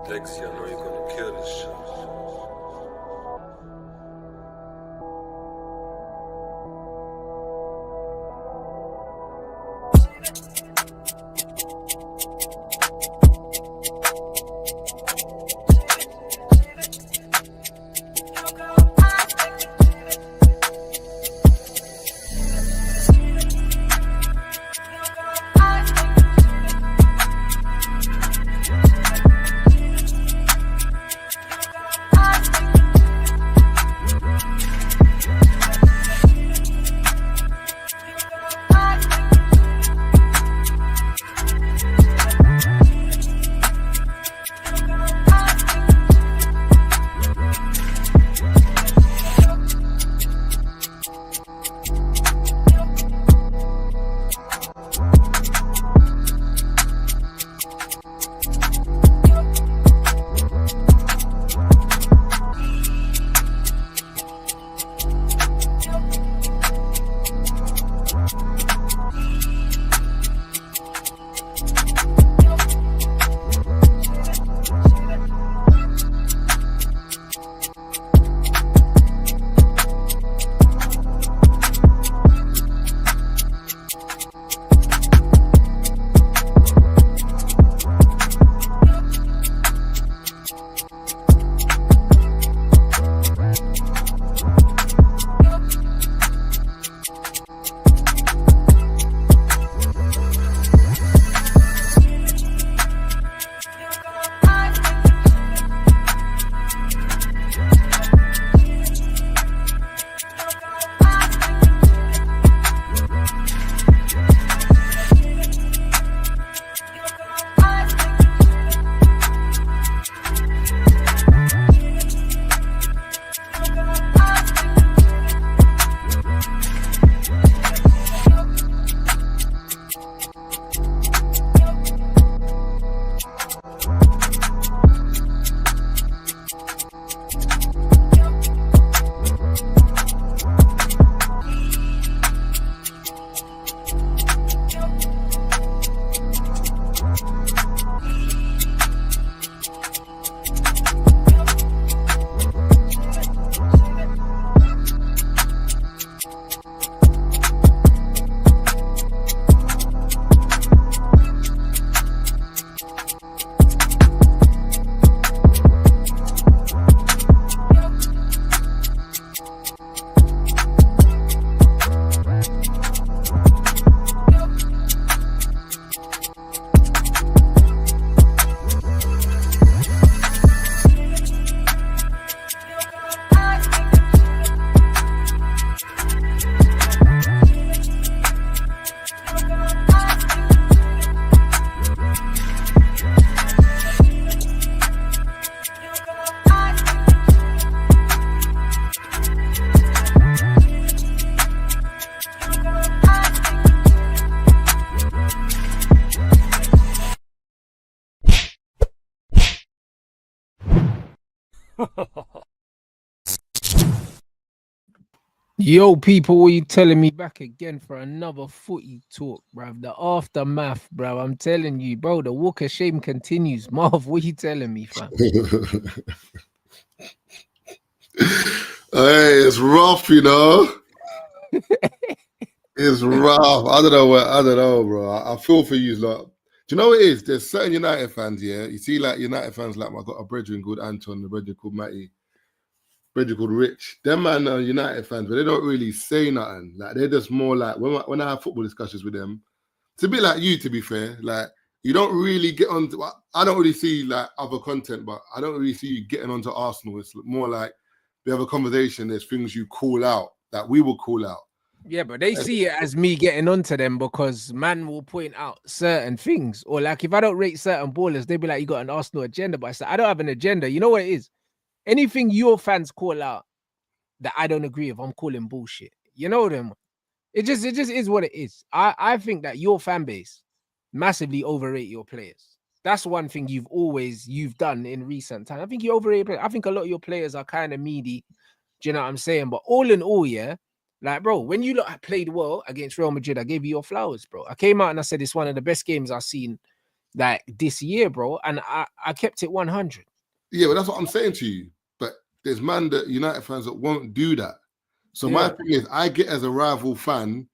Lexi, I know you're gonna kill this shit. Yo, people, what you telling me back again for another footy talk, bruv? The aftermath, bruv. I'm telling you, bro, the walk of shame continues. Marv, what you telling me, fam? Hey, it's rough, you know. It's rough. I don't know, bro. I feel for you, lot. Do you know what it is? There's certain United fans, yeah. You see, like United fans, like I got a brethren called Anton, a brethren called Matty, brethren called Rich. Them man are United fans, but they don't really say nothing. Like they're just more like when I have football discussions with them, it's a bit like you, to be fair. Like you don't really get on. I don't really see like other content, but I don't really see you getting onto Arsenal. It's more like we have a conversation. There's things you call out that we will call out. Yeah, but they see it as me getting onto them because man will point out certain things. Or like if I don't rate certain ballers, they'll be like, you got an Arsenal agenda. But I said, I don't have an agenda. You know what it is? Anything your fans call out that I don't agree with, I'm calling bullshit. You know them. It just is what it is. I think that your fan base massively overrate your players. That's one thing you've done in recent time. I think you overrate players. I think a lot of your players are kind of meaty. Do you know what I'm saying? But all in all, yeah, like, bro, when you played well against Real Madrid, I gave you your flowers, bro. I came out and I said it's one of the best games I've seen like this year, bro. And I kept it 100. Yeah, but that's what I'm saying to you. But there's United fans that won't do that. So my thing is, I get as a rival fan,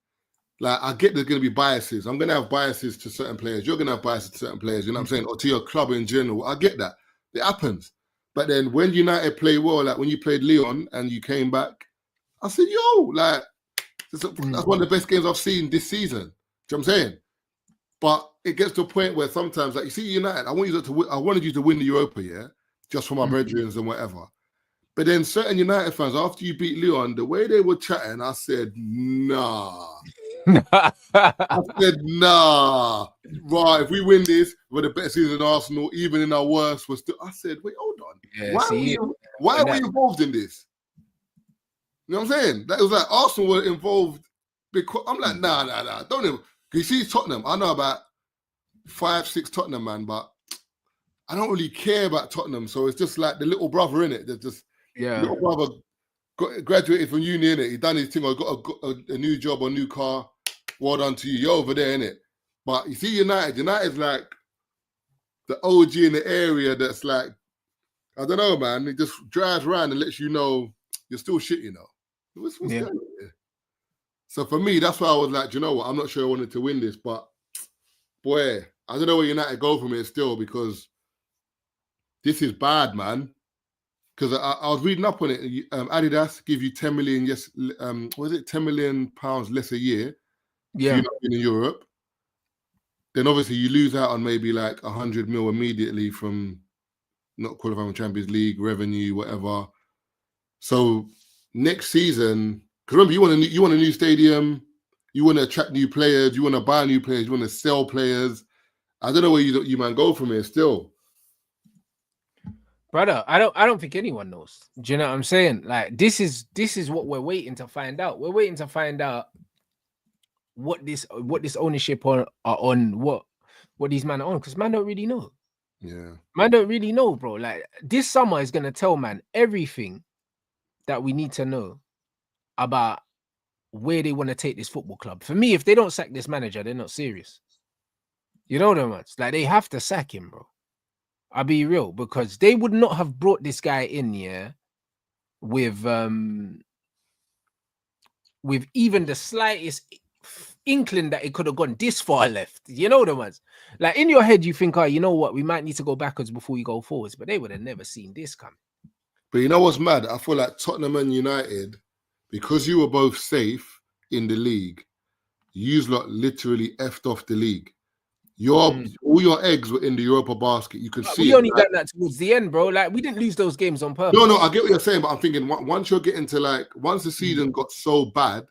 like I get there's going to be biases. I'm going to have biases to certain players. You're going to have biases to certain players. You know what I'm saying? Or to your club in general. I get that. It happens. But then when United play well, like when you played Lyon and you came back, I said, yo, like, that's one of the best games I've seen this season. Do you know what I'm saying? But it gets to a point where sometimes, like, you see United, I wanted you to win the Europa, yeah? Just for my brethren and whatever. But then certain United fans, after you beat Lyon, the way they were chatting, I said, nah. I said, nah. Right, if we win this, we're the best season in Arsenal, even in our worst, we're still. I said, wait, hold on. Yeah, why are we involved in this? You know what I'm saying? That was like Arsenal were involved because I'm like, nah. Don't even. You see Tottenham. I know about 5-6 Tottenham, man, but I don't really care about Tottenham. So it's just like the little brother in it. They're just little brother graduated from uni, innit? He done his thing or got a new job or new car. Well done to you. You're over there, innit? But you see United's like the OG in the area that's like, I don't know, man. It just drives around and lets you know you're still shit, you know. What's going on here? So for me, that's why I was like, you know what? I'm not sure I wanted to win this, but boy, I don't know where United go from here still because this is bad, man. Because I was reading up on it. Adidas give you 10 million, 10 million pounds less a year. Yeah. If you're not in Europe. Then obviously you lose out on maybe like 100 mil immediately from not qualifying for Champions League, revenue, whatever. So next season, because remember, you want a new stadium, you want to attract new players, you want to buy new players, you want to sell players. I don't know where you man go from here still. Brother, I don't think anyone knows. Do you know what I'm saying? Like this is what we're waiting to find out. We're waiting to find out what this ownership are on, what these men are on, because man don't really know. Yeah. Man don't really know, bro. Like this summer is gonna tell man everything that we need to know about where they want to take this football club. For me, if they don't sack this manager, they're not serious. You know them ones? Like they have to sack him, bro. I'll be real, because they would not have brought this guy in, with even the slightest inkling that it could have gone this far left. You know the ones? Like in your head, you think, oh, you know what? We might need to go backwards before we go forwards, but they would have never seen this coming. But you know what's mad? I feel like Tottenham and United, because you were both safe in the league, you lot literally effed off the league. All your eggs were in the Europa basket. You could see we only done that towards the end, bro. Like we didn't lose those games on purpose. No, I get what you're saying, but I'm thinking once you're getting to like once the season got so bad,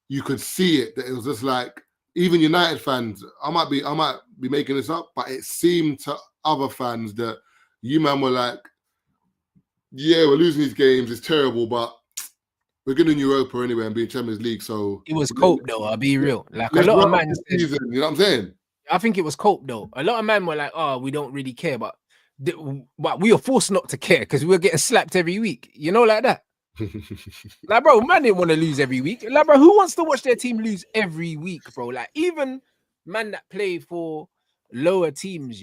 you could see it that it was just like even United fans. I might be making this up, but it seemed to other fans that you man were like, yeah, we're losing these games. It's terrible, but we're getting Europa anyway and being Champions League. So it was cope though. I'll be real. Like a lot of man said, you know what I'm saying? I think it was cope though. A lot of men were like, "Oh, we don't really care," but we were forced not to care because we were getting slapped every week. You know, like that. Like, bro, man didn't want to lose every week. Like, bro, who wants to watch their team lose every week, bro? Like, even man that play for lower teams,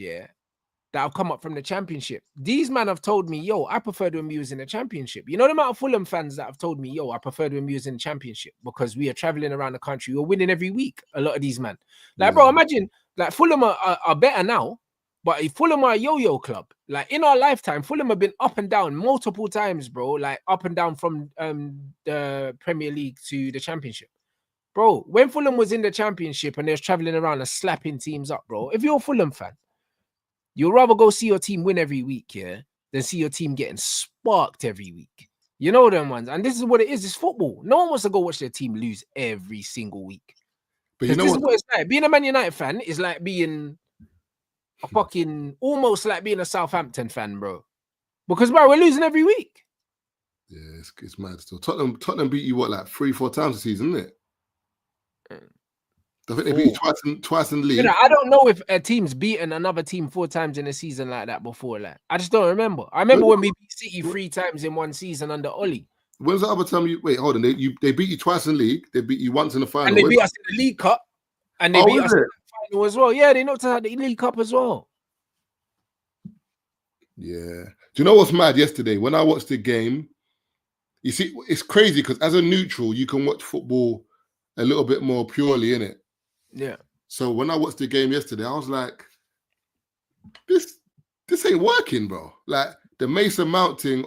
that have come up from the Championship. These men have told me, yo, I preferred when we was in the Championship. You know the amount of Fulham fans that have told me, yo, I preferred when we was in the Championship because we are traveling around the country. We're winning every week. A lot of these men. Like, bro, imagine, like, Fulham are better now, but if Fulham are a yo-yo club, like, in our lifetime, Fulham have been up and down multiple times, bro, like, up and down from the Premier League to the Championship. Bro, when Fulham was in the Championship and they was traveling around and slapping teams up, bro, if you're a Fulham fan, you'd rather go see your team win every week, than see your team getting sparked every week. You know them ones. And this is what it is. It's football. No one wants to go watch their team lose every single week. But you know this is what it's like. Being a Man United fan is like being a fucking, almost like being a Southampton fan, bro. Because, bro, we're losing every week. Yeah, it's mad still. Tottenham beat you, what, like 3-4 times a season, isn't it? I think they beat you twice in the league. You know, I don't know if a team's beaten another team 4 times in a season like that before. Like, I just don't remember. I remember when we beat City 3 times in one season under Oli. When's the other time you wait? Hold on, they beat you twice in the league. They beat you once in the final. And they beat us in the League Cup. And they beat us in the final as well. Yeah, they knocked us out the League Cup as well. Yeah. Do you know what's mad yesterday? When I watched the game, you see, it's crazy because as a neutral, you can watch football a little bit more purely, innit? Yeah. So when I watched the game yesterday, I was like, this ain't working, bro. Like the Mason Mount thing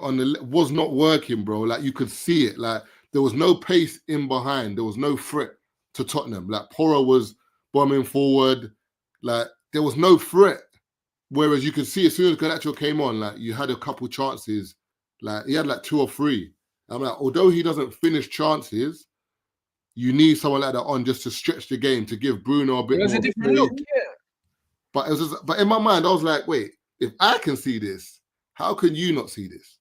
was not working, bro. Like you could see it. Like there was no pace in behind. There was no threat to Tottenham. Like Porro was bombing forward. Like there was no threat. Whereas you could see as soon as Garnacho came on, like you had a couple chances. Like he had like 2 or 3. I'm like, although he doesn't finish chances, you need someone like that on just to stretch the game, to give Bruno a bit It was more a different play. look, yeah. But it was just, but in my mind, I was like, wait, if I can see this, how can you not see this?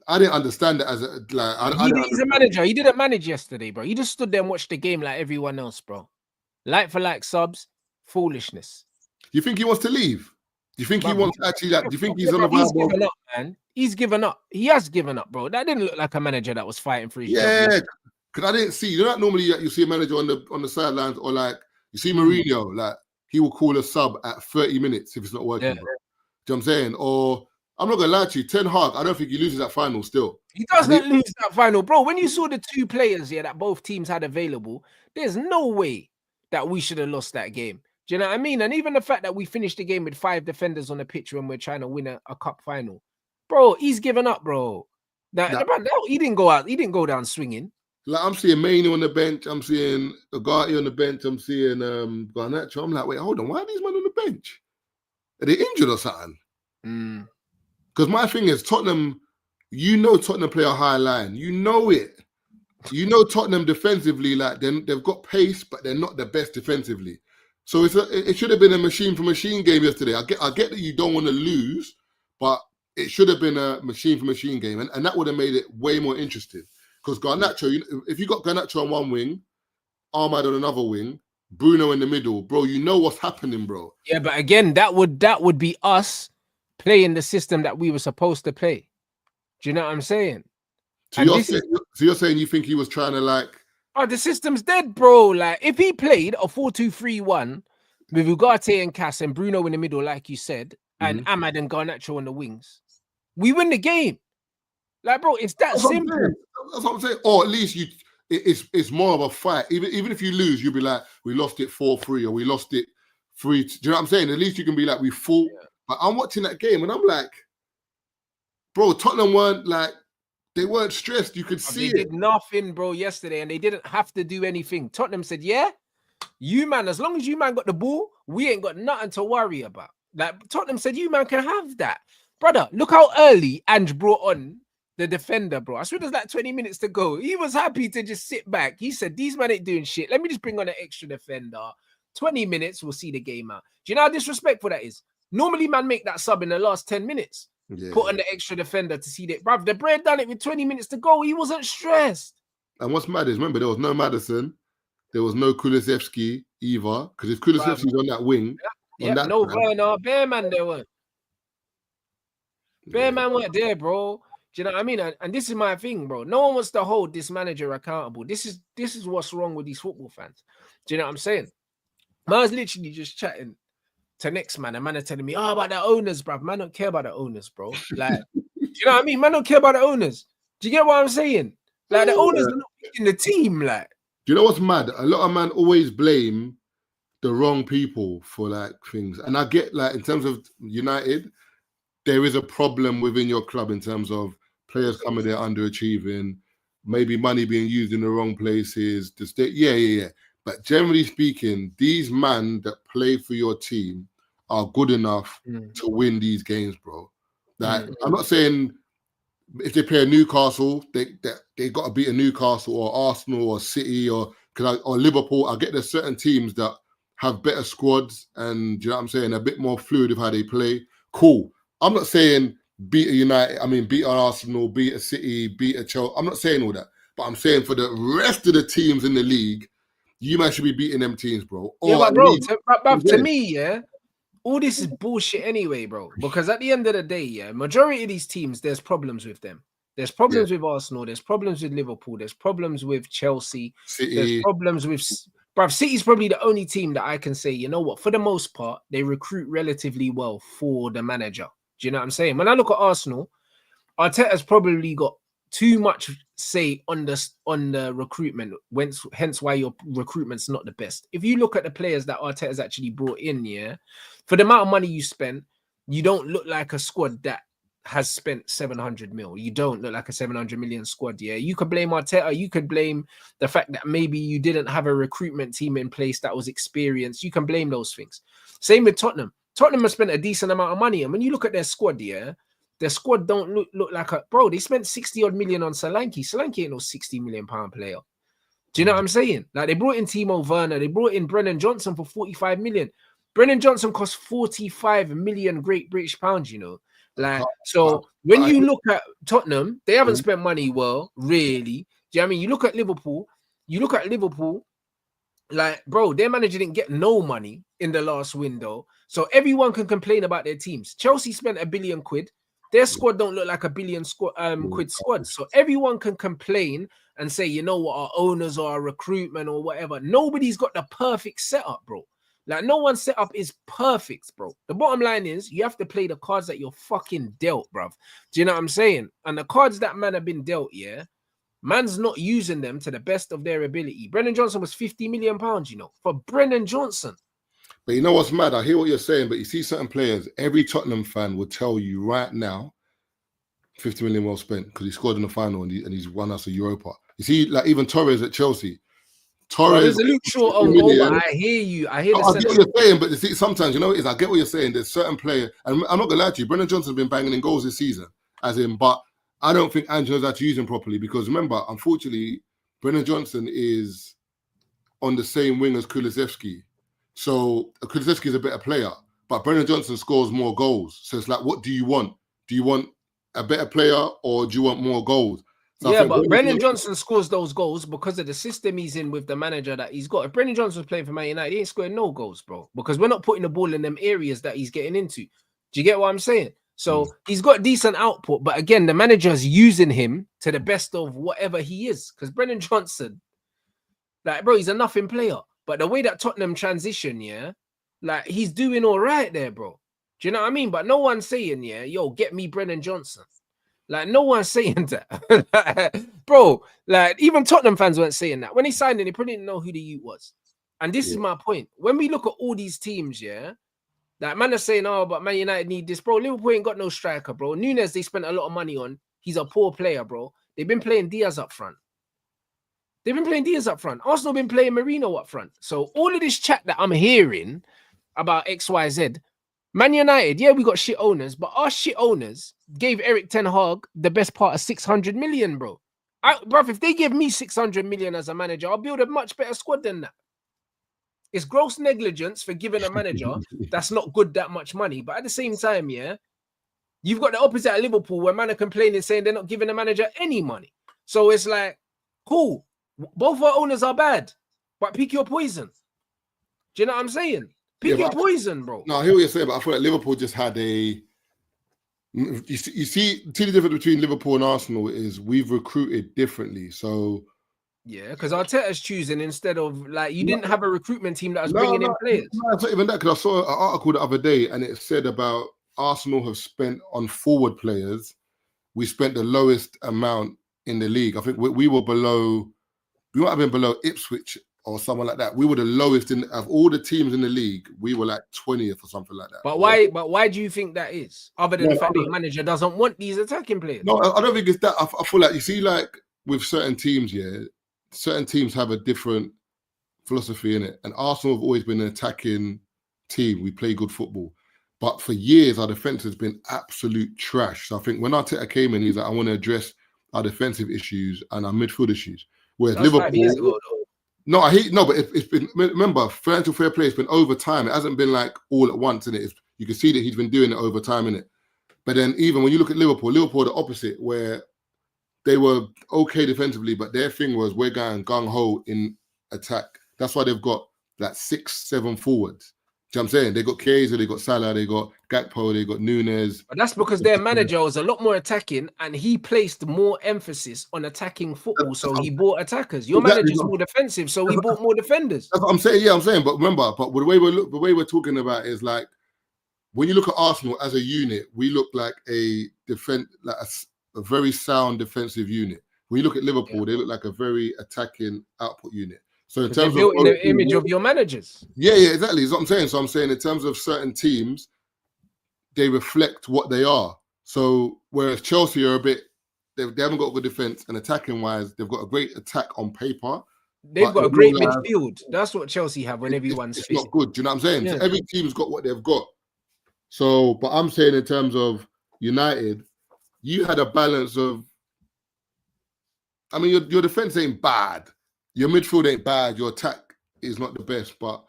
I didn't understand it as a He's a manager. He didn't manage yesterday, bro. He just stood there and watched the game like everyone else, bro. Like for like subs, foolishness. You think he wants to leave? Do you think he wants to actually? Like, do you think he's on the He's vibe? given up, man. He's given up. He has given up, bro. That didn't look like a manager that was fighting for his job. Yeah, because I didn't see. You know, like normally you see a manager on the sidelines, or like you see Mourinho, like he will call a sub at 30 minutes if it's not working. Bro. Do you know what I'm saying? Or I'm not gonna lie to you, Ten Hag, I don't think he loses that final still. He doesn't lose that final, bro. When you saw the 2 players here that both teams had available, there's no way that we should have lost that game. Do you know what I mean? And even the fact that we finished the game with 5 defenders on the pitch when we're trying to win a cup final, bro, he's given up, bro. He didn't go out. He didn't go down swinging. Like I'm seeing Mainoo on the bench. I'm seeing Odegaard on the bench. I'm seeing Garnacho. I'm like, wait, hold on. Why are these men on the bench? Are they injured or something? Because my thing is Tottenham. You know Tottenham play a high line. You know it. You know Tottenham defensively, like they've got pace, but they're not the best defensively. So it should have been a machine for machine game yesterday. I get that you don't want to lose, but it should have been a machine for machine game, and that would have made it way more interesting. Because Garnacho, if you got Garnacho on one wing, Ahmad on another wing, Bruno in the middle, bro, you know what's happening, bro. Yeah, but again, that would be us playing the system that we were supposed to play. Do you know what I'm saying? So you're saying you think he was trying to like... Oh, the system's dead, bro. Like, if he played a 4-2-3-1 with Ugarte and Cass and Bruno in the middle, like you said, and Ahmad and Garnacho on the wings, we win the game. Like, bro, it's that simple. That's what I'm saying. Or at least it's more of a fight. Even if you lose, you'll be like, we lost it 4-3 or we lost it 3. Do you know what I'm saying? At least you can be like, we fought. Yeah. But I'm watching that game and I'm like, bro, Tottenham they weren't stressed. You could see They did nothing, bro, yesterday, and they didn't have to do anything. Tottenham said, yeah, you, man, as long as you, man, got the ball, we ain't got nothing to worry about. Like, Tottenham said, you, man, can have that. Brother, look how early Ange brought on the defender, bro. I swear there's like 20 minutes to go. He was happy to just sit back. He said, these men ain't doing shit. Let me just bring on an extra defender. 20 minutes, we'll see the game out. Do you know how disrespectful that is? Normally, man, make that sub in the last 10 minutes. Yeah. Put on the extra defender to see that. Bruv, the Bread done it with 20 minutes to go. He wasn't stressed. And what's mad is, remember, there was no Madison. There was no Kulusevski either. Because if Kulusevski's on that wing... no Werner, Bearman there weren't. Bearman weren't there, bro. Do you know what I mean? And this is my thing, bro. No one wants to hold this manager accountable. This is what's wrong with these football fans. Do you know what I'm saying? I was literally just chatting to next man, and man are telling me, oh, about the owners, bruv. Man don't care about the owners, bro. Like, do you know what I mean? Man don't care about the owners. Do you get what I'm saying? Like, the owners are not picking the team, like. Do you know what's mad? A lot of man always blame the wrong people for, like, things. And I get, like, in terms of United, there is a problem within your club in terms of players coming there underachieving, maybe money being used in the wrong places. Yeah. But generally speaking, these men that play for your team are good enough to win these games, bro. Like, I'm not saying if they play a Newcastle, they got to beat a Newcastle or Arsenal or City or Liverpool. I get there's certain teams that have better squads and, you know what I'm saying, a bit more fluid of how they play. Cool. I'm not saying beat a United, beat an Arsenal, beat a City, beat a Chelsea. I'm not saying all that. But I'm saying for the rest of the teams in the league, you might should be beating them teams, bro. Yeah, but bro, to me, yeah, all this is bullshit anyway, bro. Because at the end of the day, yeah, majority of these teams, there's problems with them. There's problems with Arsenal. There's problems with Liverpool. There's problems with Chelsea. City. There's problems with Bruv, City's probably the only team that I can say, you know what, for the most part, they recruit relatively well for the manager. Do you know what I'm saying? When I look at Arsenal, Arteta's probably got too much say on the recruitment, hence why your recruitment's not the best. If you look at the players that Arteta's actually brought in, yeah, for the amount of money you spent, you don't look like a squad that has spent 700 mil. You don't look like a 700 million squad. Yeah, you could blame Arteta. You could blame the fact that maybe you didn't have a recruitment team in place that was experienced. You can blame those things. Same with Tottenham. Tottenham has spent a decent amount of money, and when you look at their squad, yeah, their squad don't look like a bro. They spent 60 odd million on Solanke. Solanke ain't no 60 million pound player. Do you know what I'm saying? Like, they brought in Timo Werner, they brought in Brennan Johnson for 45 million. Brennan Johnson cost 45 million Great British pounds, you know. Like, so when you look at Tottenham, they haven't spent money well, really. Do you know what I mean? You look at Liverpool, like, bro, their manager didn't get no money in the last window. So everyone can complain about their teams. Chelsea spent £1 billion. Their squad don't look like £1 billion quid squad. So everyone can complain and say, you know what, our owners or our recruitment or whatever. Nobody's got the perfect setup, bro. Like, no one's setup is perfect, bro. The bottom line is you have to play the cards that you're fucking dealt, bruv. Do you know what I'm saying? And the cards that man have been dealt, yeah, man's not using them to the best of their ability. Brennan Johnson was £50 million, you know, for Brennan Johnson. But you know what's mad? I hear what you're saying, but you see certain players, every Tottenham fan will tell you right now, 50 million well spent because he scored in the final and he's won us a Europa. You see, like even Torres at Chelsea. Torres, there's a Luke Shaw on goal, but I hear you. I get what you're saying, but you see, sometimes, you know, I get what you're saying. There's certain players, and I'm not gonna lie to you, Brennan Johnson's been banging in goals this season, but I don't think Ange knows how to use him properly because remember, unfortunately, Brennan Johnson is on the same wing as Kulusevski. So Kulusevski is a better player, but Brennan Johnson scores more goals. So it's like, what do you want? Do you want a better player or do you want more goals? So yeah, but Brennan Johnson scores those goals because of the system he's in with the manager that he's got. If Brennan Johnson was playing for Man United, he ain't scoring no goals, bro, because we're not putting the ball in them areas that he's getting into. Do you get what I'm saying? So he's got decent output, but again, the manager's using him to the best of whatever he is. Because Brennan Johnson, like, bro, he's a nothing player. But the way that Tottenham transition, yeah, like, he's doing all right there, bro. Do you know what I mean? But no one's saying, yeah, yo, get me Brennan Johnson. Like, no one's saying that. Bro, like, even Tottenham fans weren't saying that. When he signed in, they probably didn't know who the youth was. And this is my point. When we look at all these teams, yeah, that man are saying, oh, but Man United need this. Bro, Liverpool ain't got no striker, bro. Nunes, they spent a lot of money on. He's a poor player, bro. They've been playing Diaz up front. Arsenal been playing Marino up front. So all of this chat that I'm hearing about XYZ, Man United, yeah, we got shit owners, but our shit owners gave Eric Ten Hag the best part of 600 million, bro. Bruv, if they give me 600 million as a manager, I'll build a much better squad than that. It's gross negligence for giving a manager that's not good that much money. But at the same time, yeah, you've got the opposite at Liverpool where man are complaining, saying they're not giving the manager any money. So it's like, cool, both our owners are bad, but pick your poison. Do you know what I'm saying? Pick your poison, bro. No, I hear what you're saying, but I feel like Liverpool just had a... You see the difference between Liverpool and Arsenal is we've recruited differently. So... Yeah, because Arteta's choosing instead of, like, you didn't have a recruitment team that was bringing in players. No, it's not even that, because I saw an article the other day and it said about Arsenal have spent on forward players. We spent the lowest amount in the league. I think we were below... We might have been below Ipswich or someone like that. We were the lowest of all the teams in the league. We were like 20th or something like that. But why? But why do you think that is? Other than the fact that the manager doesn't want these attacking players. No, I don't think it's that. I feel like, you see, like with certain teams, yeah, certain teams have a different philosophy in it. And Arsenal have always been an attacking team. We play good football. But for years, our defense has been absolute trash. So I think when Arteta came in, he's like, I want to address our defensive issues and our midfield issues. Whereas that's Liverpool... but it's been, remember, financial fair play has been over time. It hasn't been like all at once, innit? You can see that he's been doing it over time, innit? But then even when you look at Liverpool the opposite, where they were okay defensively, but their thing was we're going gung-ho in attack. That's why they've got like 6-7 forwards. what I'm saying? They got Chiesa, they got Salah, they got Gakpo, they got Nunes. But that's because their manager was a lot more attacking and he placed more emphasis on attacking football. So he bought attackers. Your manager's more defensive, so he bought more defenders. That's what I'm saying. Yeah, I'm saying. But remember, the way we're talking about is like when you look at Arsenal as a unit, we look like a very sound defensive unit. When you look at Liverpool, they look like a very attacking output unit. So in terms of the image of your managers. Yeah, exactly. That's what I'm saying. So I'm saying in terms of certain teams, they reflect what they are. So whereas Chelsea are they haven't got a good defense, and attacking wise, they've got a great attack on paper. They've got a great midfield. That's what Chelsea have when everyone's it's not good. Do you know what I'm saying? Yeah. So every team's got what they've got. So, but I'm saying in terms of United, you had a balance of. I mean, your defense ain't bad. Your midfield ain't bad. Your attack is not the best, but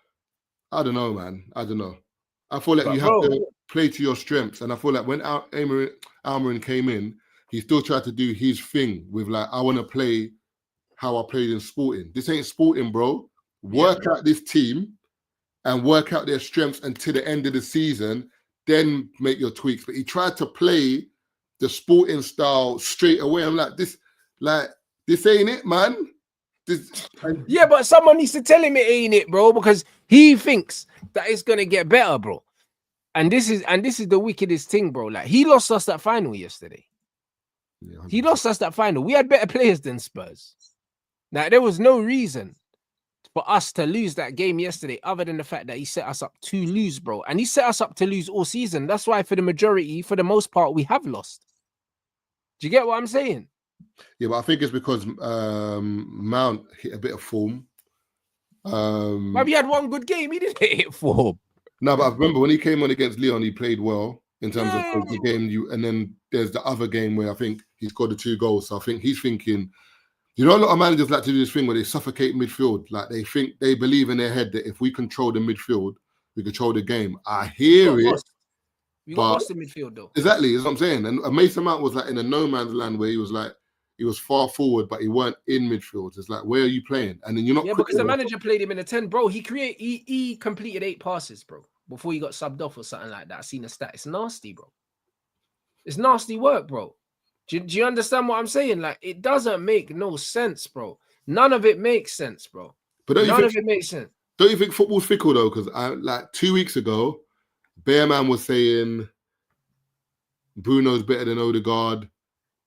I don't know, man. I don't know. I feel like you have to play to your strengths, and I feel like when Almiron came in, he still tried to do his thing with like, I want to play how I played in Sporting. This ain't Sporting, bro. Work out this team and work out their strengths until the end of the season, then make your tweaks. But he tried to play the Sporting style straight away. I'm like, this ain't it, man. Yeah, but someone needs to tell him it ain't it, bro, because he thinks that it's gonna get better, bro. And this is the wickedest thing, bro. Like, he lost us that final yesterday. Yeah, he lost us that final. We had better players than Spurs. Now, there was no reason for us to lose that game yesterday, other than the fact that he set us up to lose, bro. And he set us up to lose all season. That's why, for the most part, we have lost. Do you get what I'm saying? Yeah, but I think it's because Mount hit a bit of form. Maybe he had one good game. He didn't hit form. No, but I remember when he came on against Leon, he played well in terms of the game. And then there's the other game where I think he scored the 2 goals. So I think he's thinking, a lot of managers like to do this thing where they suffocate midfield. Like they believe in their head that if we control the midfield, we control the game. I hear it. We got lost in midfield though. Exactly, that's what I'm saying. And Mason Mount was like in a no man's land where he was far forward, but he weren't in midfield. It's like, where are you playing? And then you're not. Yeah, because the manager played him in a 10, bro. He completed 8 passes, bro, before he got subbed off or something like that. I seen the stat. It's nasty, bro. It's nasty work, bro. Do you understand what I'm saying? Like, it doesn't make no sense, bro. None of it makes sense, bro. But none of it makes sense. Don't you think football's fickle though? Because like 2 weeks ago, Bearman was saying Bruno's better than Odegaard.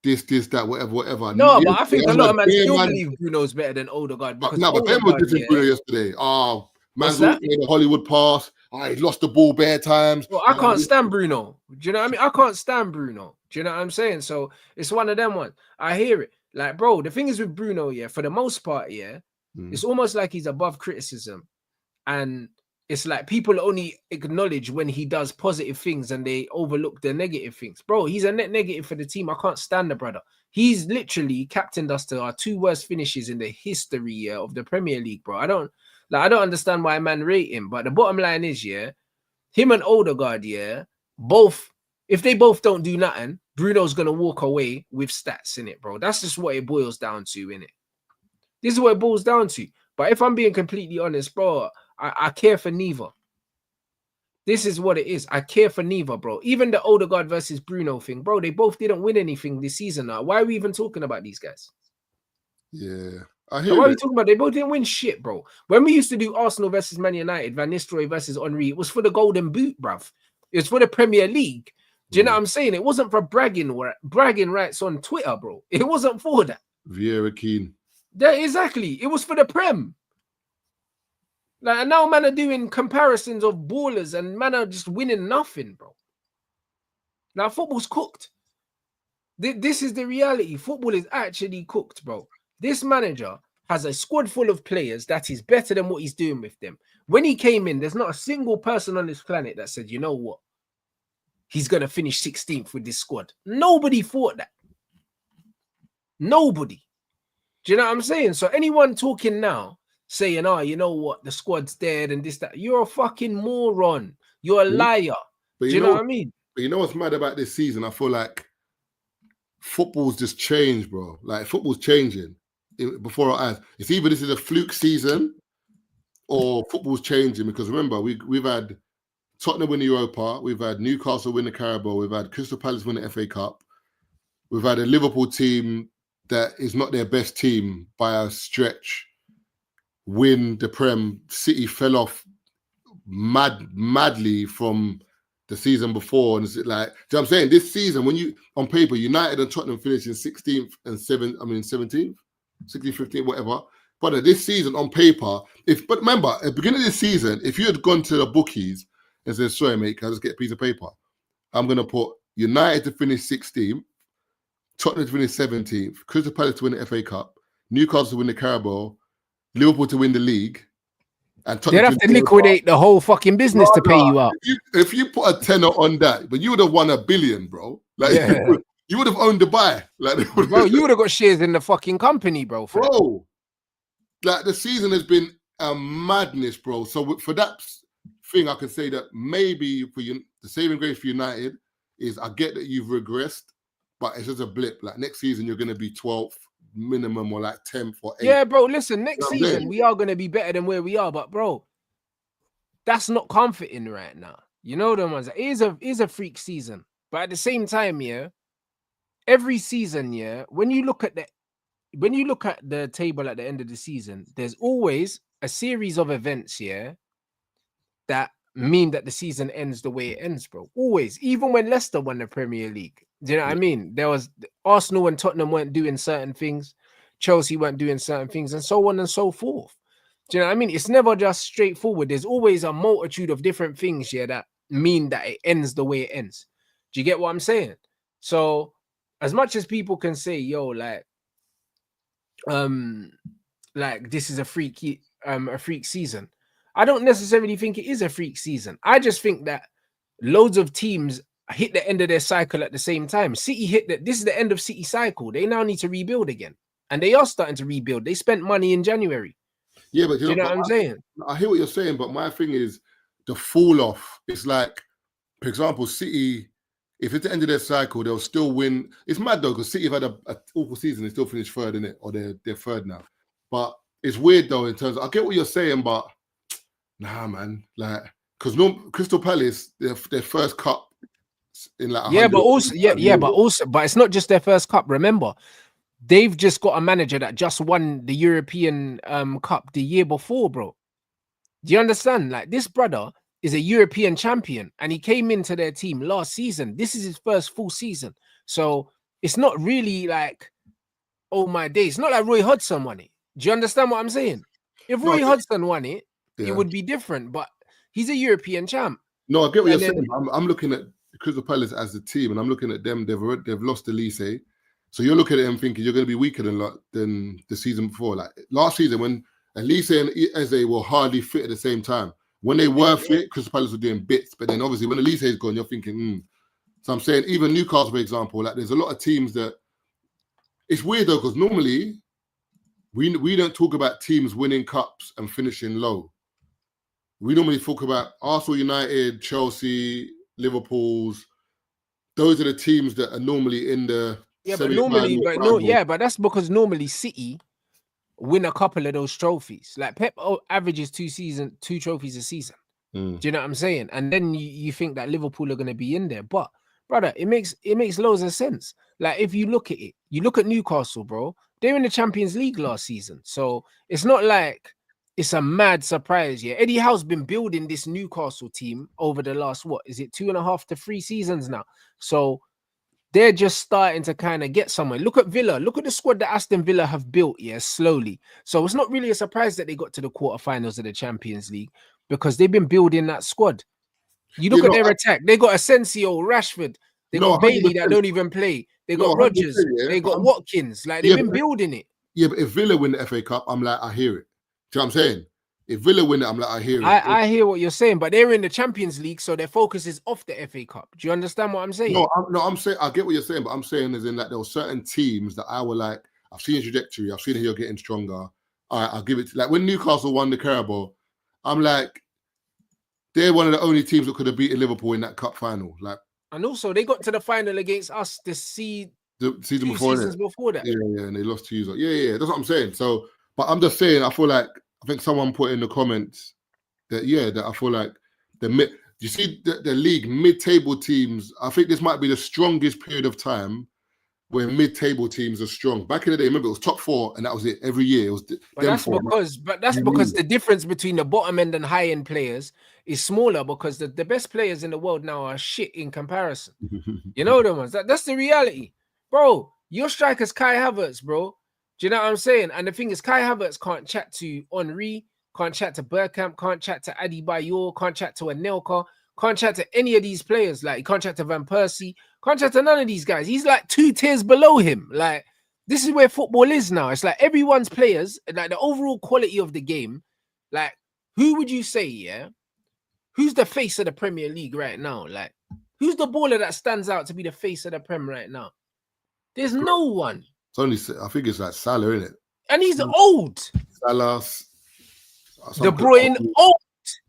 This, that, whatever. No, but I think a lot of men still believe Bruno's better than Odegaard. But Ben was dissing Bruno yesterday. Oh, man's made a Hollywood pass. He lost the ball bare times. Well, I can't stand Bruno. Do you know what I mean? I can't stand Bruno. Do you know what I'm saying? So it's one of them ones. I hear it. Like, bro, the thing is with Bruno, for the most part, it's almost like he's above criticism. And it's like people only acknowledge when he does positive things and they overlook the negative things. Bro, he's a net negative for the team. I can't stand the brother. He's literally captained us to our 2 worst finishes in the history of the Premier League, bro. I don't understand why a man rate him. But the bottom line is, him and Odegaard, both, if they both don't do nothing, Bruno's going to walk away with stats in it, bro. That's just what it boils down to, innit? This is what it boils down to. But if I'm being completely honest, bro, I care for neither. This is what it is. I care for neither, bro. Even the Odegaard versus Bruno thing, bro, they both didn't win anything this season now. Why are we even talking about these guys? Yeah. Why are we talking about? They both didn't win shit, bro. When we used to do Arsenal versus Man United, Van Nistelrooy versus Henry, it was for the Golden Boot, bruv. It was for the Premier League. Do you know what I'm saying? It wasn't for bragging rights on Twitter, bro. It wasn't for that. Vieira Keane. Yeah, exactly. It was for the Prem. Like, now man are doing comparisons of ballers and man are just winning nothing, bro. Now football's cooked. This is the reality. Football is actually cooked, bro. This manager has a squad full of players that is better than what he's doing with them. When he came in, there's not a single person on this planet that said, you know what? He's going to finish 16th with this squad. Nobody thought that. Nobody. Do you know what I'm saying? So anyone talking now, saying, oh, you know what? The squad's dead and this, that. You're a fucking moron. You're a liar. Do you know what I mean? But you know what's mad about this season? I feel like football's just changed, bro. Like, football's changing before our eyes. It's either this is a fluke season or football's changing? Because remember, we've had Tottenham win the Europa, we've had Newcastle win the Carabao, we've had Crystal Palace win the FA Cup, we've had a Liverpool team that is not their best team by a stretch win the Prem. City fell off madly from the season before, and it's like, do you know what I'm saying? This season, when you on paper, United and Tottenham finishing 16th and 17th, 16th, 15th, whatever. But this season on paper, but remember, at the beginning of this season, if you had gone to the bookies and said, sorry, mate, can I just get a piece of paper? I'm gonna put United to finish 16th, Tottenham to finish 17th, Crystal Palace to win the FA Cup, Newcastle to win the Carabao, Liverpool to win the league, and they'd have to liquidate the whole fucking business to pay you out. If you put a tenner on that, but you would have won $1 billion, bro. Like you would have owned Dubai. Like, bro, you would have got shares in the fucking company, bro. Bro, like the season has been a madness, bro. So for that thing, I can say that maybe for you, the saving grace for United is I get that you've regressed, but it's just a blip. Like next season, you're going to be 12th minimum or like 10th or 8th. Yeah, bro. Listen, next season we are going to be better than where we are, but bro, that's not comforting right now. You know the ones. It is a freak season, but at the same time, yeah, every season, yeah, when you look at the table at the end of the season, there's always a series of events, yeah, that mean that the season ends the way it ends, bro. Always, even when Leicester won the Premier League. Do you know what I mean? There was Arsenal and Tottenham weren't doing certain things, Chelsea weren't doing certain things, and so on and so forth. Do you know what I mean? It's never just straightforward. There's always a multitude of different things here that mean that it ends the way it ends. Do you get what I'm saying? So as much as people can say, yo, like this is a freak season, I don't necessarily think it is a freak season. I just think that loads of teams hit the end of their cycle at the same time. City this is the end of City cycle. They now need to rebuild again. And they are starting to rebuild. They spent money in January. Yeah, but you know what I'm saying? I hear what you're saying, but my thing is the fall off. It's like, for example, City, if it's the end of their cycle, they'll still win. It's mad though, because City have had an awful season. They still finished third in it, or they're third now. But it's weird though, in terms of, I get what you're saying, but nah, man. Like, because Crystal Palace, their first cup in like but it's not just their first cup. Remember, they've just got a manager that just won the European Cup the year before, bro. Do you understand? Like, this brother is a European champion and he came into their team last season. This is his first full season. So it's not really like, oh my days. It's not like Roy Hodgson won it. Do you understand what I'm saying? If Roy Hodgson won it, it would be different, but he's a European champ. No, I get what you're saying. I'm looking at Crystal Palace as a team and I'm looking at them. They've lost Elise. So you're looking at them thinking you're going to be weaker than the season before. Like last season when Elise and Eze were hardly fit at the same time. When they were fit, Crystal Palace were doing bits. But then obviously when Elise is gone, you're thinking, So I'm saying even Newcastle, for example, like there's a lot of teams that it's weird though, because normally we don't talk about teams winning cups and finishing low. We normally talk about Arsenal, United, Chelsea, Liverpool's. Those are the teams that are normally in the but that's because normally City win a couple of those trophies. Like Pep averages 2 trophies a season. Do you know what I'm saying? And then you think that Liverpool are going to be in there, but brother, it makes loads of sense. Like if you look at it, you look at Newcastle, bro. They're in the Champions League last season, so it's not like it's a mad surprise. Yeah, Eddie Howe's been building this Newcastle team over the last 2.5 to 3 seasons now. So they're just starting to kind of get somewhere. Look at Villa. Look at the squad that Aston Villa have built, slowly. So it's not really a surprise that they got to the quarterfinals of the Champions League because they've been building that squad. You look at their attack. They got Asensio, Rashford. They got Bailey that don't even play. They got Rodgers. They got Watkins. Like they've been building it. Yeah, but if Villa win the FA Cup, I'm like, I hear it. Do you know what I'm saying? If Villa win it, I'm like, I hear it. I hear what you're saying, but they're in the Champions League, so their focus is off the FA Cup. Do you understand what I'm saying? I'm saying, I get what you're saying, but I'm saying is in that there were certain teams that I were like, I've seen a trajectory, I've seen it here getting stronger. All right, I'll give it to, like when Newcastle won the Carabao, I'm like, they're one of the only teams that could have beaten Liverpool in that cup final. Like, and also they got to the final against us the season before that. Yeah, and they lost 2-0. Yeah, that's what I'm saying. So, but I'm just saying, I feel like I think someone put in the comments that I feel like you see the league mid-table teams. I think this might be the strongest period of time where mid-table teams are strong. Back in the day, remember it was top 4 and that was it every year. It was that's because the difference between the bottom end and high end players is smaller because the best players in the world now are shit in comparison. You know them ones. That's the reality, bro. Your striker's Kai Havertz, bro. Do you know what I'm saying? And the thing is, Kai Havertz can't chat to Henry, can't chat to Bergkamp, can't chat to Adebayor, can't chat to Anelka, can't chat to any of these players. Like, he can't chat to Van Persie, can't chat to none of these guys. He's like 2 tiers below him. Like, this is where football is now. It's like everyone's players, like the overall quality of the game. Like, who would you say, yeah? Who's the face of the Premier League right now? Like, who's the baller that stands out to be the face of the Prem right now? There's no one. It's only, I think it's like Salah, isn't it? And he's old. Salah, De Bruyne, old.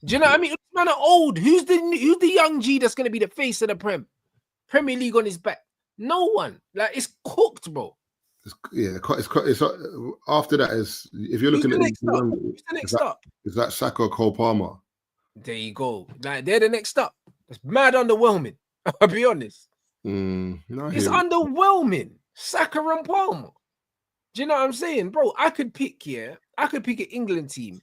Do you know what I mean? Man are old. Who's the young G that's going to be the face of the Premier League on his back? No one. Like, it's cooked, bro. It's after that is if you're looking at who's the next up? Is that Saka or Cole Palmer? There you go. Like, they're the next up. It's mad underwhelming. I'll be honest. It's underwhelming. Saka and Palmer. Do you know what I'm saying, bro? I could pick an England team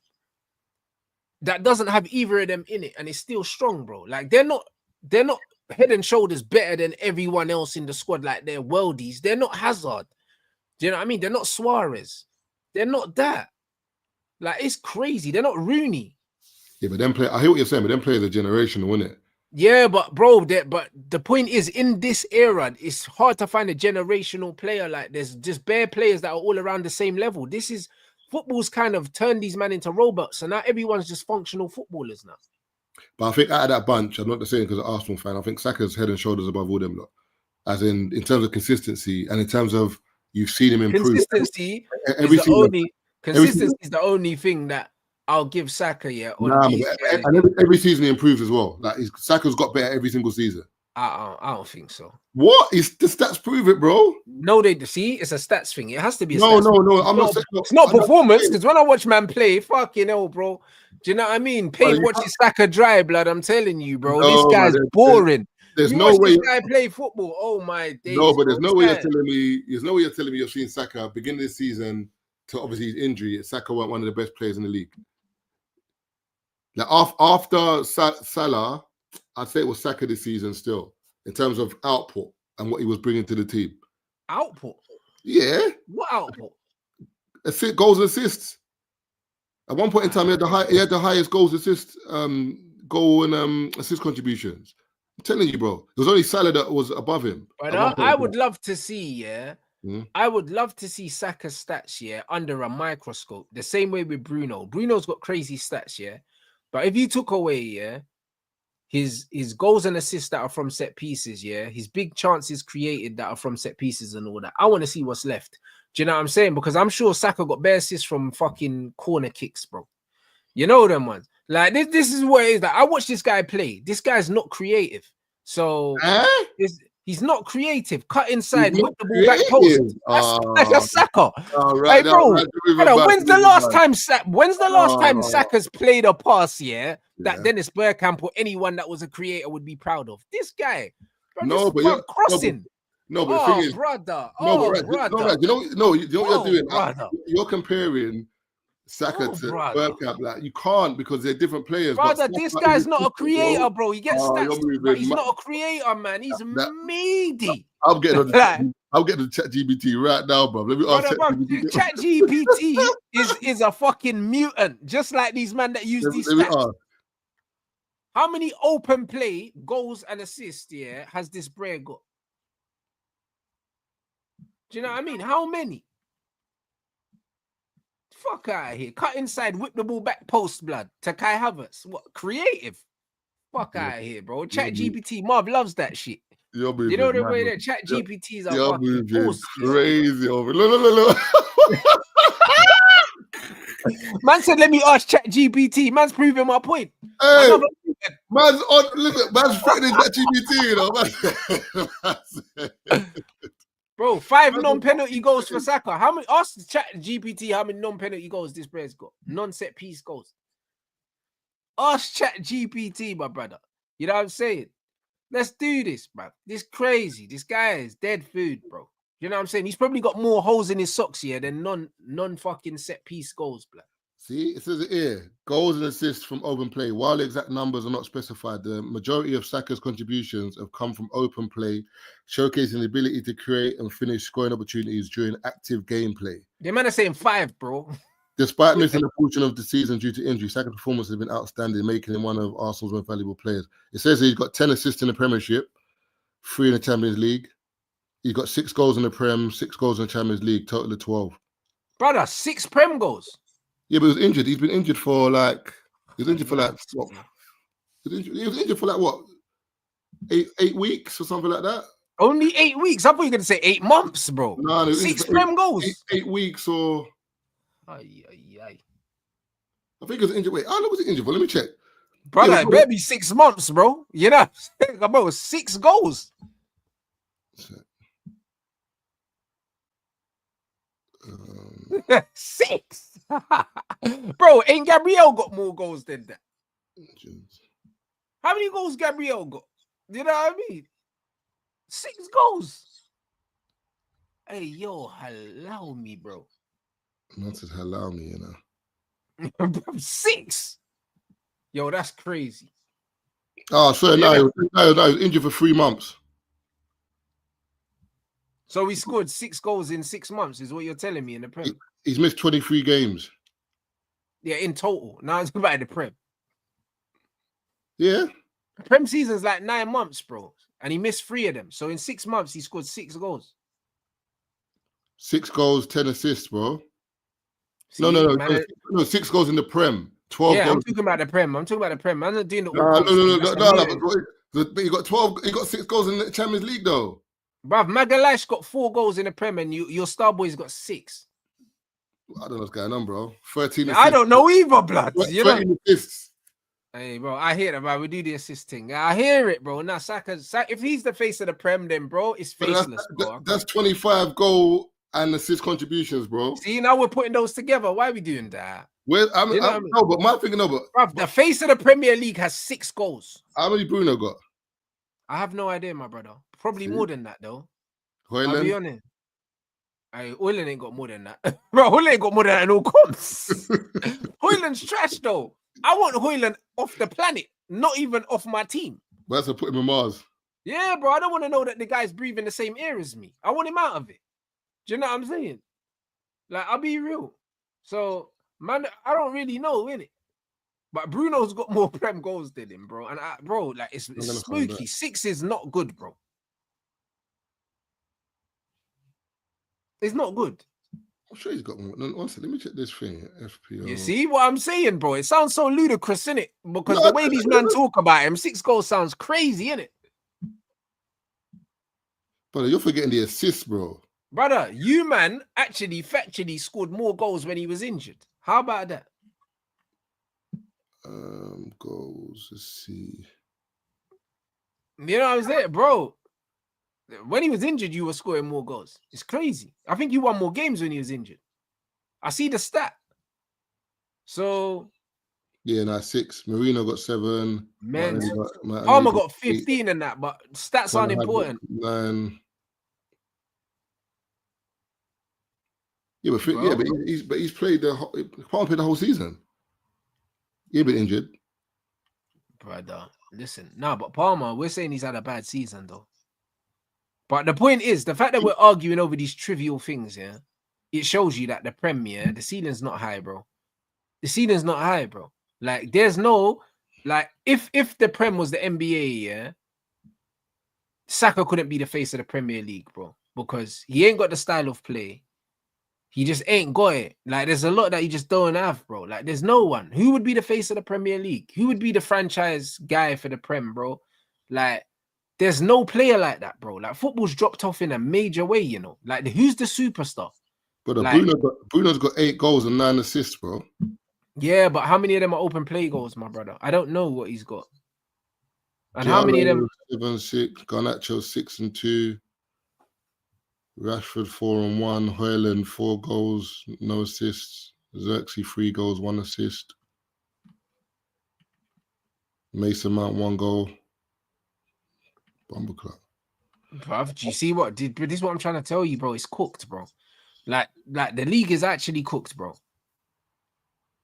that doesn't have either of them in it, and it's still strong, bro. Like, they're not head and shoulders better than everyone else in the squad. Like, they're worldies. They're not Hazard. Do you know what I mean? They're not Suarez. They're not that. Like, it's crazy. They're not Rooney. Yeah, but I hear what you're saying, but them players are generational, isn't it? Yeah, but bro, but the point is, in this era, it's hard to find a generational player. Like, there's just bare players that are all around the same level. Football's kind of turned these men into robots, and now everyone's just functional footballers now. But I think out of that bunch, I'm not just saying because I'm an Arsenal fan, I think Saka's head and shoulders above all them lot. As in terms of consistency and in terms of you've seen him improve. Consistency is the only thing that I'll give Saka, yeah. Every season he improves as well. Like, Saka's got better every single season. I don't think so. What? The stats prove it, bro. No, they see it's a stats thing. It has to be a no. stats thing. It's not performance, because when I watch man play, fucking hell, bro. Do you know what I mean? Pain watching Saka dry, blood. I'm telling you, bro. This guy's boring. There's no way this guy play football. Oh my days. No, but there's no way you're telling me. There's no way you're telling me you've seen Saka beginning of the season to obviously his injury. Saka weren't one of the best players in the league. Like, after Salah, I'd say it was Saka this season still, in terms of output and what he was bringing to the team. Output? Yeah. What output? Goals and assists. At one point in time, he had the highest goals, assists, goal and assist contributions. I'm telling you, bro. It was only Salah that was above him. But I would love to see, I would love to see Saka's stats, under a microscope. The same way with Bruno. Bruno's got crazy stats, But if you took away, his goals and assists that are from set pieces, his big chances created that are from set pieces and all that, I want to see what's left. Do you know what I'm saying? Because I'm sure Saka got bare assists from fucking corner kicks, bro. You know them ones. Like, this is what it is. Like, I watch this guy play. This guy's not creative. So he's not creative. Cut inside, whip the ball back post. That's Saka. Right, hey, bro. When's the last time Saka's played a pass, that Dennis Bergkamp or anyone that was a creator would be proud of? This guy. Bro, but crossing. No, but the thing is, brother. You know what you're doing? Brother. You're comparing Saka to Bergkamp. Like, you can't, because they're different players. Brother, this guy's not a creator, bro. He gets stats, but he's not a creator, man. He's meaty. I'm getting the ChatGPT right now, bro. Let me ask ChatGPT is a fucking mutant, just like these men that use these stats. How many open play goals and assists has this Bray got? Do you know what I mean? How many? Fuck out of here. Cut inside, whip the ball back post, blood, to Kai Havertz. What? Creative? Fuck out of here, bro. ChatGPT, Marv loves that shit. You know the way that ChatGPTs are fucking crazy over. Look. Man said, let me ask ChatGPT. Man's proving my point. Hey, man's threatening ChatGPT, you know. Bro, 5 non-penalty goals for Saka. How many? Ask chat GPT how many non-penalty goals this player's got. Non-set piece goals. Ask chat GPT, my brother. You know what I'm saying? Let's do this, bro. This crazy. This guy is dead food, bro. You know what I'm saying? He's probably got more holes in his socks here than non-fucking set piece goals, bro. See, it says it here. Goals and assists from open play. While the exact numbers are not specified, the majority of Saka's contributions have come from open play, showcasing the ability to create and finish scoring opportunities during active gameplay. The man is saying 5, bro. Despite missing a portion of the season due to injury, Saka's performance has been outstanding, making him one of Arsenal's most valuable players. It says he's got 10 assists in the Premiership, 3 in the Champions League. He's got 6 goals in the Prem, 6 goals in the Champions League, total of 12. Brother, 6 Prem goals. Yeah, but he was injured. He's been injured for like, he was injured for like, what? He was injured for like, what? 8 weeks or something like that? Only 8 weeks? I thought you were going to say 8 months, bro. No, 6 Prem goals. 8 weeks or... Ay. I think he was injured. Wait, how long was he injured for? Let me check. Brother, Yeah, it better be 6 months, bro. You know, about 6 goals. 6. Bro, ain't Gabriel got more goals than that? How many goals Gabriel got? You know what I mean? 6 goals. Hey, yo, allow me, bro. Not to allow me, you know. 6. Yo, that's crazy. Oh, sorry, no, he was injured for 3 months. So he scored 6 goals in 6 months, is what you're telling me in the Prem. He's missed 23 games. Yeah, in total. Now it's about the Prem. Yeah. The Prem season's like 9 months, bro. And he missed 3 of them. So in 6 months, he scored 6 goals. 6 goals, 10 assists, bro. See, No, 6 goals in the Prem. 12 yeah, goals. I'm talking about the Prem. I'm not doing the No. But he got 12. He got 6 goals in the Champions League, though. Bruv, Magalash got 4 goals in the Prem, and your star boy's got 6. I don't know what's going on, bro. 13 assists. I don't know either, blood. 13 assists. Hey, bro, I hear it, man. We do the assist thing. I hear it, bro. Now, Saka, if he's the face of the Prem, then, bro, it's faceless, bro. That's 25 goal and assist contributions, bro. See, now we're putting those together. Why are we doing that? No, but my thing, Bruv, the face of the Premier League has 6 goals. How many Bruno got? I have no idea, my brother. Probably more than that, though. Hoyland? I'll be honest. Hoyland ain't got more than that. Bro, Hoyland ain't got more than that in all comps. Hoyland's trash, though. I want Hoyland off the planet, not even off my team. But that's to put him in Mars. Yeah, bro. I don't want to know that the guy's breathing the same air as me. I want him out of it. Do you know what I'm saying? Like, I'll be real. So, man, I don't really know, innit? But Bruno's got more Prem goals than him, bro. And, bro, like, it's spooky. 6 is not good, bro. It's not good. I'm sure he's got more. One second, let me check this thing. FPO. You see what I'm saying, bro? It sounds so ludicrous, innit? Because the way these men talk about him, 6 goals sounds crazy, innit? Brother, you're forgetting the assists, bro. Brother, you, man, actually, factually scored more goals when he was injured. How about that? Goals, let's see. You know what I'm saying, bro? When he was injured, you were scoring more goals. It's crazy. I think you won more games when he was injured. I see the stat. So... Yeah, no, 6. Marino got 7. Man, Palmer got 15 and that, but stats aren't important. 9. Yeah, but he's played Palmer played the whole season. He's been injured. Brother, listen. No, but Palmer, we're saying he's had a bad season, though. But the point is, the fact that we're arguing over these trivial things, yeah, it shows you that the Premier, the ceiling's not high, bro. The ceiling's not high, bro. Like, there's no, like, if the Prem was the NBA, yeah, Saka couldn't be the face of the Premier League, bro, because he ain't got the style of play. He just ain't got it. Like, there's a lot that you just don't have, bro. Like, there's no one. Who would be the face of the Premier League? Who would be the franchise guy for the Prem, bro? Like, there's no player like that, bro. Like, football's dropped off in a major way, you know. Like, who's the superstar? But like, Bruno's got 8 goals and 9 assists, bro. Yeah, but how many of them are open play goals, my brother? I don't know what he's got. And how many of them? 7, 6. Garnacho 6 and 2. Rashford 4-1, Højlund 4 goals, no assists. Xerxes 3 goals, 1 assist. Mason Mount 1 goal. Bumble Club. Bruv, do you see what? This is what I'm trying to tell you, bro. It's cooked, bro. Like the league is actually cooked, bro.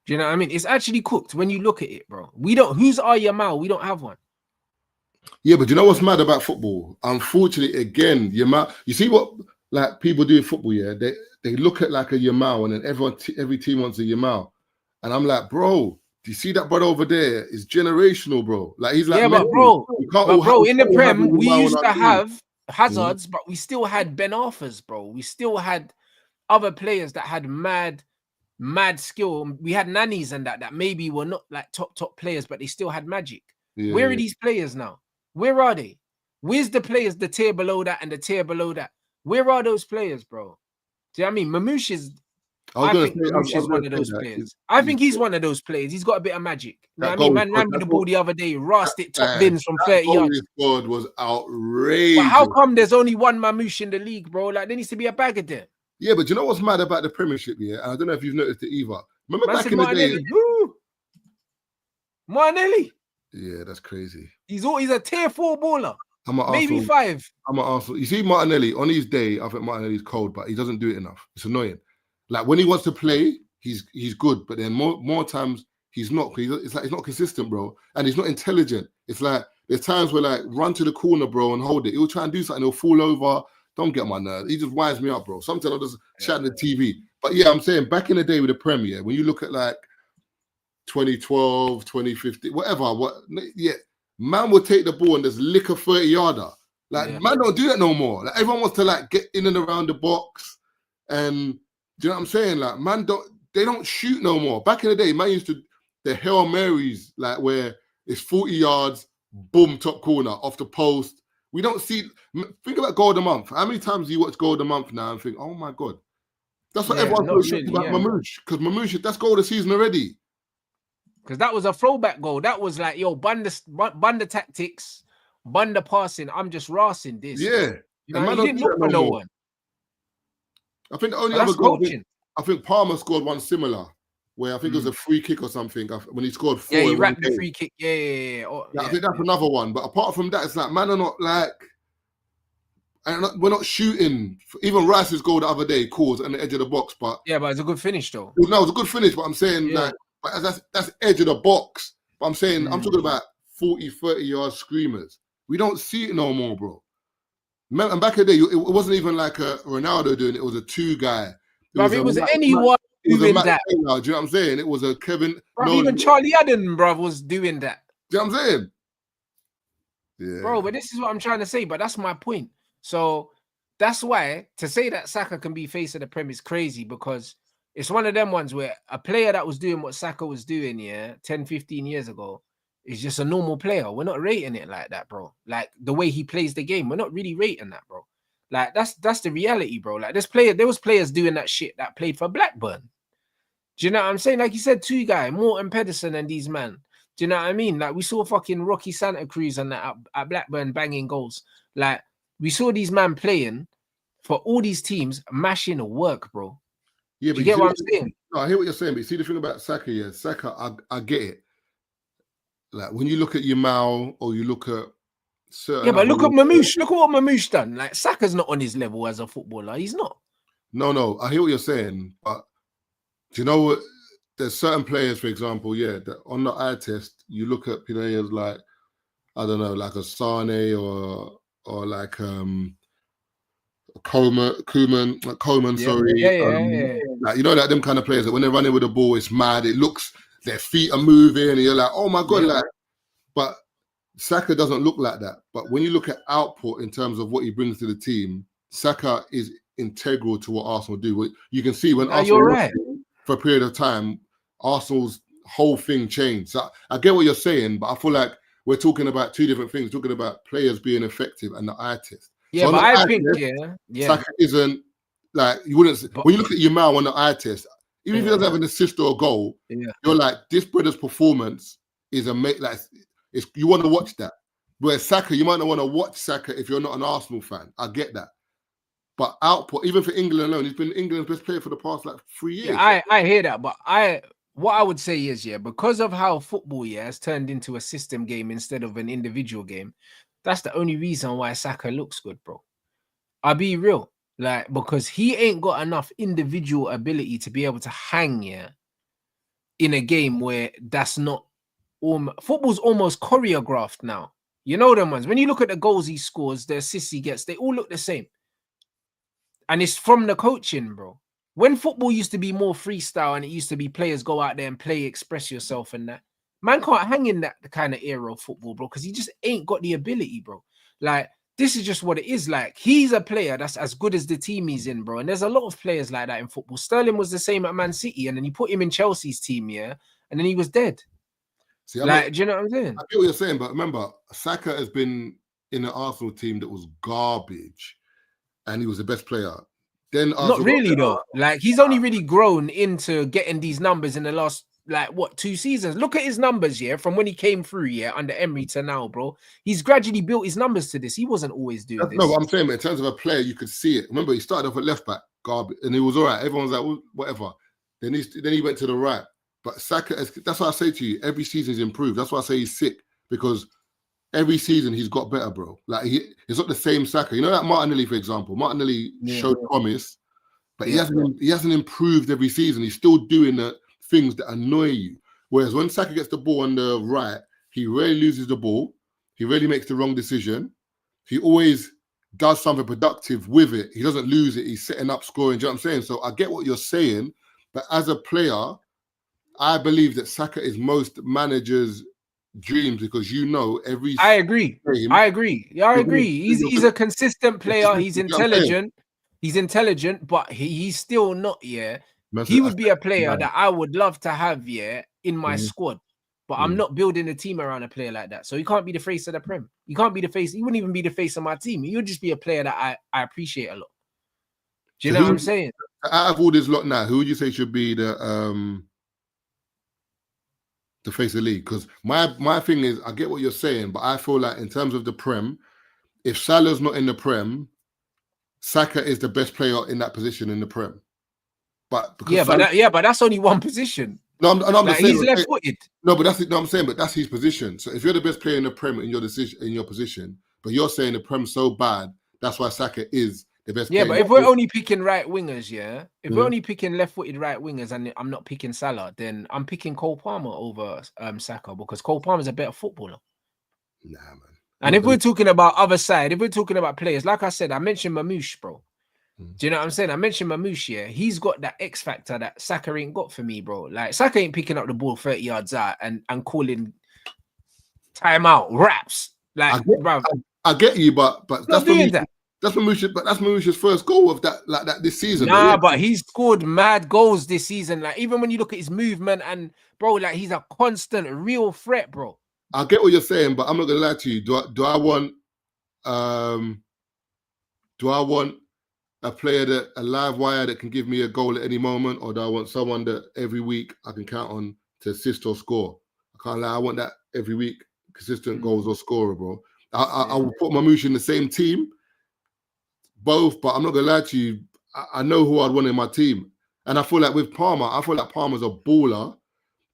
Do you know what I mean? It's actually cooked when you look at it, bro. We don't. Who's our Yamal? We don't have one. Yeah, but you know what's mad about football? Unfortunately, again, Yamal. You see what like people do in football? Yeah, they look at like a Yamal, and then every team wants a Yamal, and I'm like, bro, do you see that brother over there? It's generational, bro. Like he's like, yeah, but bro, in the Prem, we used to have Hazards, but we still had Ben Arthurs, bro. We still had other players that had mad skill. We had nannies and that maybe were not like top players, but they still had magic. Yeah, Where are these players now? Where are they? Where's the players, the tier below that and the tier below that? Where are those players, bro? Do you know what I mean? Mamouche is I think Mamouche is one of those players. I think he's one of those players. He's got a bit of magic. You know what I mean? Man ran with the ball the other day, rasped it top bins from 30 yards. Squad was outrageous. But how come there's only one Mamouche in the league, bro? Like there needs to be a bag of them. Yeah, but you know what's mad about the Premiership, yeah? And I don't know if you've noticed it either. Remember back in the day? Martinelli. Yeah, that's crazy. He's a tier 4 baller. Maybe Arsenal, 5. I'm an Arsenal. You see Martinelli, on his day, I think Martinelli's cold, but he doesn't do it enough. It's annoying. Like when he wants to play, he's good, but then more times he's not. It's like he's not consistent, bro. And he's not intelligent. It's like there's times where like run to the corner, bro, and hold it. He'll try and do something, he'll fall over. Don't get on my nerves. He just winds me up, bro. Sometimes I'll just shout at the TV. But yeah, I'm saying back in the day with the Premier, when you look at like 2012, 2015, whatever, man would take the ball and just lick a 30-yarder. Like, man don't do that no more. Like, everyone wants to like get in and around the box. And do you know what I'm saying? Like, they don't shoot no more. Back in the day, man used to, the Hail Marys, like where it's 40 yards, boom, top corner, off the post. We don't see, think about goal of the month. How many times do you watch goal of the month now and think, oh my God. That's what everyone's talking about Mamouche. Because Mamouche, that's goal of the season already. Because that was a throwback goal. That was like, yo, bun the tactics, bun the passing. I'm just rassing this. Yeah. You know, he didn't look for no one. I think the only other goal, I think Palmer scored one similar, where I think it was a free kick or something when he scored 4. Yeah, he wrapped the free kick. Yeah. I think that's another one. But apart from that, it's like, man are not like, and we're not shooting. Even Rice's goal the other day caused on the edge of the box. But yeah, but it's a good finish though. No, it's a good finish, but I'm saying like, but that's edge of the box. But I'm saying, I'm talking about 40, 30-yard screamers. We don't see it no more, bro. And back in the day, it wasn't even like a Ronaldo doing it. It was a 2-guy. It was anyone doing that. Do you know what I'm saying? It was a Kevin. Even Charlie Adam, bro, was doing that. Do you know what I'm saying? Yeah. Bro, but this is what I'm trying to say. But that's my point. So that's why to say that Saka can be face of the Prem is crazy, because it's one of them ones where a player that was doing what Saka was doing, 10, 15 years ago, is just a normal player. We're not rating it like that, bro. Like the way he plays the game, we're not really rating that, bro. Like that's the reality, bro. Like there was players doing that shit that played for Blackburn. Do you know what I'm saying? Like you said, 2 guy, Morton Pedersen and these man. Do you know what I mean? Like we saw fucking Rocky Santa Cruz and that at Blackburn banging goals. Like we saw these men playing for all these teams, mashing work, bro. Yeah, but you get what I'm saying? No, I hear what you're saying, but you see the thing about Saka, Saka, I get it. Like when you look at Yamal or you look at certain... Yeah, but look at Mamouche. Look at what Mamouche done. Like Saka's not on his level as a footballer. He's not. No, I hear what you're saying, but do you know what? There's certain players, for example, that on the eye test, you look at players like, I don't know, like a Sane or like Coleman, sorry. Yeah. Like, you know, like them kind of players that when they're running with the ball, it's mad. It looks, their feet are moving, and you're like, oh my God, like. But Saka doesn't look like that. But when you look at output in terms of what he brings to the team, Saka is integral to what Arsenal do. You can see when Arsenal, you're right. For a period of time, Arsenal's whole thing changed. So I get what you're saying, but I feel like we're talking about 2 different things. Talking about players being effective and the eye test. Yeah, so but I think, Saka isn't like, you wouldn't, when you look at Yamal on the eye test, even if he doesn't have an assist or a goal, you're like, this brother's performance is you want to watch that. Whereas Saka, you might not want to watch Saka if you're not an Arsenal fan. I get that. But output, even for England alone, he's been England's best player for the past like 3 years. Yeah, I hear that, but what I would say is, yeah, because of how football, yeah, has turned into a system game instead of an individual game, that's the only reason why Saka looks good, bro. I'll be real, like, because he ain't got enough individual ability to be able to hang, yeah, in a game where that's not football's almost choreographed now. You know them ones. When you look at the goals he scores, the assists he gets, they all look the same. And it's from the coaching, bro. When football used to be more freestyle and it used to be players go out there and play, express yourself and that, man can't hang in that kind of era of football, bro, because he just ain't got the ability, bro. Like, this is just what it is. Like, he's a player that's as good as the team he's in, bro. And there's a lot of players like that in football. Sterling was the same at Man City, and then you put him in Chelsea's team, yeah, and then he was dead. See, like, do you know what I'm saying? I get what you're saying, but remember, Saka has been in an Arsenal team that was garbage, and he was the best player. Then Not really though. Like, he's only really grown into getting these numbers in the last, like, what, 2 seasons. Look at his numbers, yeah, from when he came through, yeah, under Emery to now, bro. He's gradually built his numbers to this. He wasn't always doing this. No, what I'm saying, but in terms of a player, you could see it. Remember, he started off at left back, garbage, and he was all right. Everyone was like, well, whatever. Then he went to the right. But Saka, that's why I say to you, every season he's improved. That's why I say he's sick, because every season he's got better, bro. Like, it's not the same Saka. You know that Martinelli, for example. Martinelli showed promise, but he hasn't improved every season. He's still doing the things that annoy you. Whereas when Saka gets the ball on the right, he rarely loses the ball. He rarely makes the wrong decision. He always does something productive with it. He doesn't lose it. He's setting up, scoring. Do you know what I'm saying? So I get what you're saying, but as a player, I believe that Saka is most managers' dreams, because every. I agree. I agree. Yeah, I agree. He's a consistent player. He's intelligent. He's intelligent, but he's still not. Yeah, he would be a player that I would love to have. Yeah, in my squad, but I'm not building a team around a player like that. So he can't be the face of the Prem. He can't be the face. He wouldn't even be the face of my team. He would just be a player that I appreciate a lot. Do you know what I'm saying? Out of all this lot now, who would you say should be the face of the league? Because my thing is, I get what you're saying, but I feel like in terms of the Prem, if Salah's not in the Prem, Saka is the best player in that position in the Prem. But but that's only one position. No, I'm like, he's left-footed. No, but I'm saying, but that's his position. So if you're the best player in the Prem in your position, but you're saying the Prem's so bad, that's why Saka is the best player. Yeah, but if we're only picking right wingers, if we're only picking left-footed right wingers, and I'm not picking Salah, then I'm picking Cole Palmer over Saka, because Cole Palmer's a better footballer. Nah, man. And if we're talking about other side, if we're talking about players, like I said, I mentioned Mamouche, bro. Do you know what I'm saying? I mentioned Mamouche, yeah. He's got that X factor that Saka ain't got for me, bro. Like, Saka ain't picking up the ball 30 yards out and calling timeout, raps. Like, I get you, but that's Mamouche's first goal of that this season. Nah, but he's scored mad goals this season. Like, even when you look at his movement and, bro, like, he's a constant, real threat, bro. I get what you're saying, but I'm not gonna lie to you. Do I want a player a live wire that can give me a goal at any moment, or do I want someone that every week I can count on to assist or score? I can't lie. I want that every week, consistent goals or scorer, bro. I will put Mamouche in the same team, both, but I'm not gonna lie to you. I know who I'd want in my team, and I feel like with Palmer, Palmer's a baller,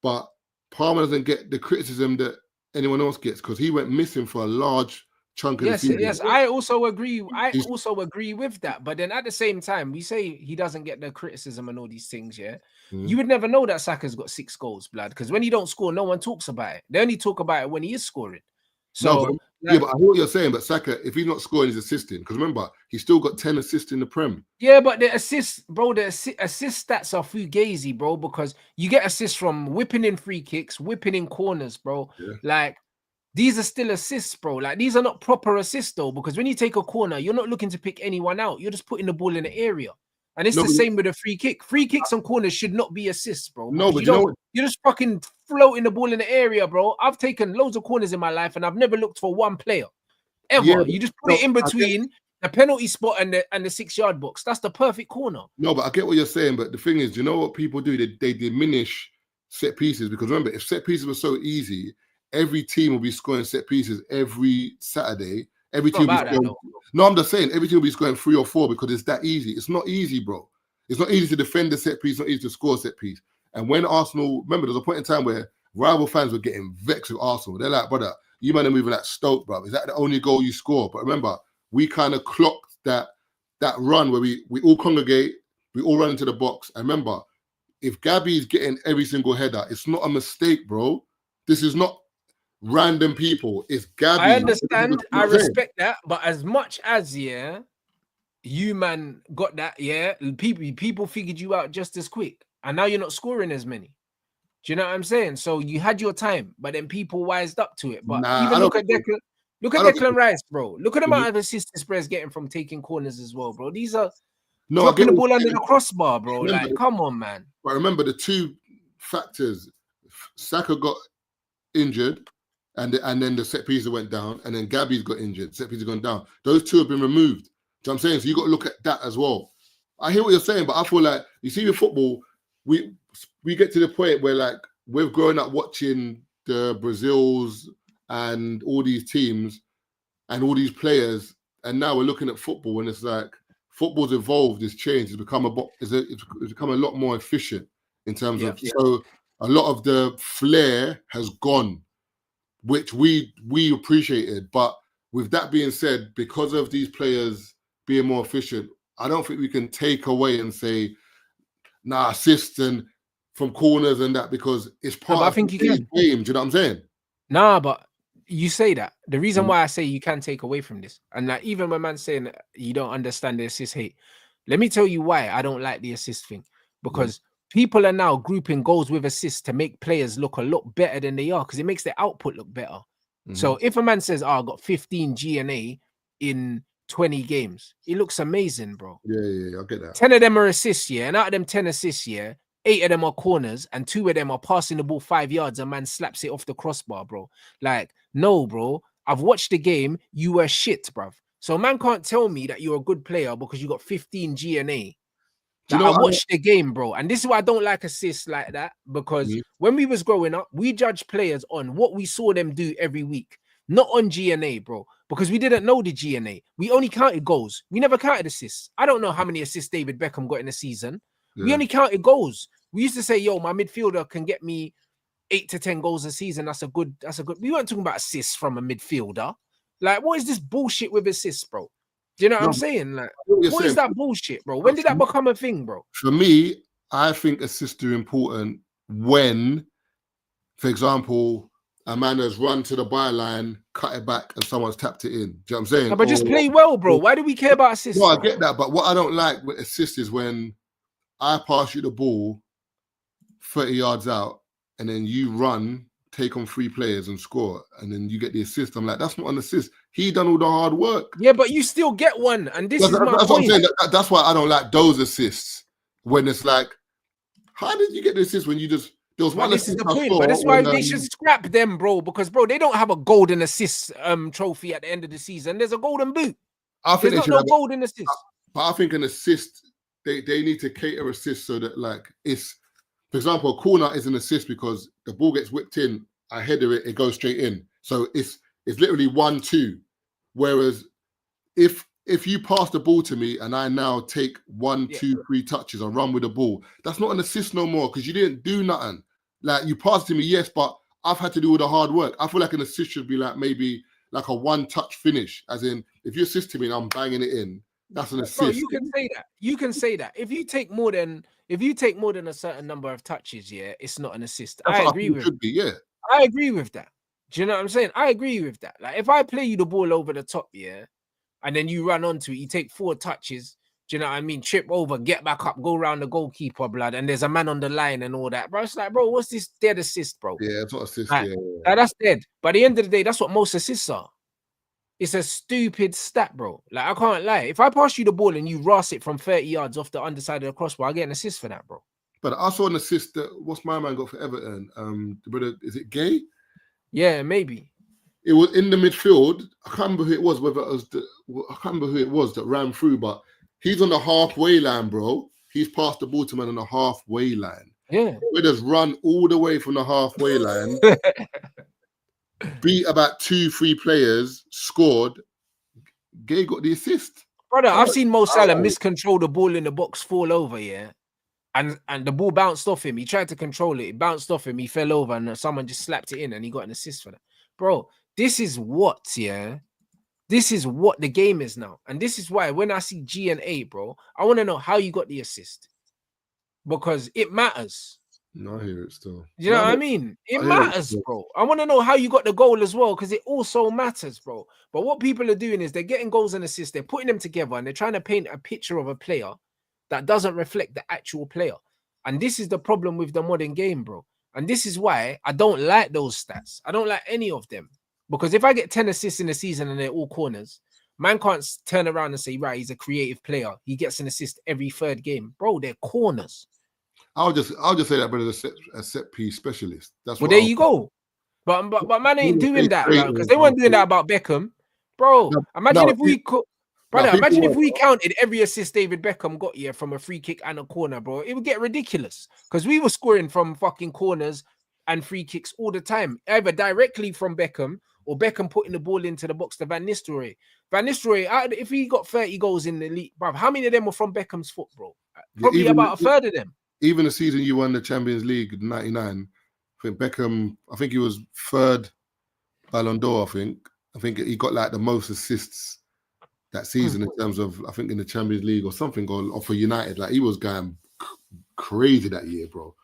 but Palmer doesn't get the criticism that anyone else gets, because he went missing for a large chunk of the season. Yes, I also agree. Also agree with that. But then at the same time, we say he doesn't get the criticism and all these things, yeah? You would never know that Saka's got 6 goals, blood, because when he don't score, no one talks about it. They only talk about it when he is scoring. So but I hear what you're saying, but Saka, if he's not scoring, he's assisting. Because remember, he's still got 10 assists in the Prem. Yeah, but the assists, bro, the assist stats are fugazi, bro, because you get assists from whipping in free kicks, whipping in corners, bro. Yeah. Like, these are still assists, bro. Like, these are not proper assists, though, because when you take a corner, you're not looking to pick anyone out. You're just putting the ball in the area. And it's the same with a free kick. Free kicks on corners should not be assists, bro. No, but you're just fucking floating the ball in the area, bro. I've taken loads of corners in my life, and I've never looked for one player ever. Yeah, you just put it in between the penalty spot and the 6-yard box. That's the perfect corner. No, but I get what you're saying. But the thing is, you know what people do? They diminish set pieces, because remember, if set pieces were so easy, every team will be scoring set pieces every Saturday. Every team will be scoring. No, I'm just saying everything will be going 3 or 4 because it's that easy. It's not easy, bro. It's not easy to defend the set piece. It's not easy to score a set piece. And when Arsenal, remember, there was a point in time where rival fans were getting vexed with Arsenal. They're like, brother, you man are moving like Stoke, bro. Is that the only goal you score? But remember, we kind of clocked that run where we all congregate, we all run into the box. And remember, if Gabby's getting every single header, it's not a mistake, bro. This is not random people. It's Gabby. I understand. I respect that. But as much as, you man got that, people figured you out just as quick. And now you're not scoring as many. Do you know what I'm saying? So you had your time, but then people wised up to it. But even look at Declan Rice, bro. Look at the amount of assists this player's getting from taking corners as well, bro. These are dropping the ball under the crossbar, bro. Like, come on, man. But remember the two factors. Saka got injured, and then the set pieces went down, and then Gabby's got injured. Set pieces gone down. Those two have been removed. Do you know what I'm saying? So you got to look at that as well. I hear what you're saying, but I feel like you see with football, we get to the point where like we've grown up watching the Brazils and all these teams and all these players, and now we're looking at football and it's like football's evolved, it's changed, it's become a lot more efficient in terms of so a lot of the flair has gone, which we appreciated. But with that being said, because of these players being more efficient, I don't think we can take away and say, nah, assists and from corners and that, because it's part of the game. Do you know what I'm saying? Nah, but you say that. The reason why I say you can take away from this, and like even when man's saying you don't understand the assist hate, let me tell you why I don't like the assist thing. Because people are now grouping goals with assists to make players look a lot better than they are, because it makes their output look better. So if a man says, I got 15 GNA in 20 games, it looks amazing, bro. Yeah, I get that. 10 of them are assists, and out of them 10 assists, 8 of them are corners, and 2 of them are passing the ball 5 yards, and man slaps it off the crossbar, bro. Like, no, bro. I've watched the game. You were shit, bruv. So man can't tell me that you're a good player because you got 15 GNA. I watched the game, bro. And this is why I don't like assists like that, because when we was growing up, we judged players on what we saw them do every week, not on GNA, bro, because we didn't know the GNA. We only counted goals. We never counted assists. I don't know how many assists David Beckham got in a season. We only counted goals. We used to say, yo, my midfielder can get me 8 to 10 goals a season. That's a good. We weren't talking about assists from a midfielder. Like, what is this bullshit with assists, bro? Do you know what I'm saying? Like, what is that bullshit, bro? When did that become a thing, bro? For me, I think assists are important when, for example, a man has run to the byline, cut it back, and someone's tapped it in. Do you know what I'm saying? No, but just play well, bro. Why do we care about assists? No, I get that. But what I don't like with assists is when I pass you the ball 30 yards out, and then you run, take on 3 players and score, and then you get the assist. I'm like, that's not an assist. He done all the hard work. Yeah, but you still get one, and this is my that's point. What I'm saying. That's why I don't like those assists. When it's like, how did you get the assist when you just there was one? This is the point. But that's why they should scrap them, bro. Because bro, they don't have a golden assist trophy at the end of the season. There's a golden boot. I think there's no golden assist. But I think an assist, they need to cater assist so that like it's. For example, a corner is an assist because the ball gets whipped in, I header it, it goes straight in. So it's literally 1-2. Whereas if you pass the ball to me and I now take 1, 2, 3 touches and run with the ball, that's not an assist no more because you didn't do nothing. Like you passed to me, yes, but I've had to do all the hard work. I feel like an assist should be like maybe like a 1-touch finish, as in if you assist to me and I'm banging it in, that's an assist. Bro, you can say that. You can say that. If you take more than a certain number of touches, it's not an assist. I agree with that. I agree with that. Do you know what I'm saying? I agree with that. Like if I play you the ball over the top, and then you run onto it, you take 4 touches, do you know what I mean? Trip over, get back up, go around the goalkeeper, blood, and there's a man on the line and all that. Bro, it's like, bro, what's this dead assist, bro? Yeah, it's not assist. Like, that's dead. But at the end of the day, that's what most assists are. It's a stupid stat, bro. Like, I can't lie. If I pass you the ball and you ras it from 30 yards off the underside of the crossbar, I get an assist for that, bro. But I saw an assist that, what's my man got for Everton? The brother, is it Gay? Yeah, maybe. It was in the midfield. I can't remember who it was, I can't remember who it was that ran through, but he's on the halfway line, bro. He's passed the ball to man on the halfway line. Yeah. We just run all the way from the halfway line, beat about 2-3 players, scored, Gay got the assist. Brother, I've seen Mo Salah miscontrol the ball in the box, fall over, yeah. And the ball bounced off him. He tried to control it. It bounced off him. He fell over and someone just slapped it in and he got an assist for that. Bro, this is what, yeah? This is what the game is now. And this is why when I see G and A, bro, I want to know how you got the assist. Because it matters. No, I hear it still. You know what I mean? It matters, bro. I want to know how you got the goal as well, because it also matters, bro. But what people are doing is they're getting goals and assists, they're putting them together, and they're trying to paint a picture of a player that doesn't reflect the actual player. And this is the problem with the modern game, bro. And this is why I don't like those stats. I don't like any of them. Because if I get 10 assists in a season and they're all corners, man can't turn around and say, right, he's a creative player. He gets an assist every third game. Bro, they're corners. I'll just say that, but as a set piece specialist. That's well, there you go. But man ain't doing that, because they weren't doing that about Beckham, bro. Imagine if we could, brother. Imagine if we counted every assist David Beckham got here from a free kick and a corner, bro. It would get ridiculous because we were scoring from fucking corners and free kicks all the time, either directly from Beckham or Beckham putting the ball into the box to Van Nistelrooy. Van Nistelrooy, if he got 30 goals in the league, bro, how many of them were from Beckham's foot, bro? Probably about a third of them. Even the season you won the Champions League in '99, I think Beckham, I think he was third Ballon d'Or, I think he got like the most assists that season in terms of, I think in the Champions League or something, or for United. Like he was going crazy that year, bro.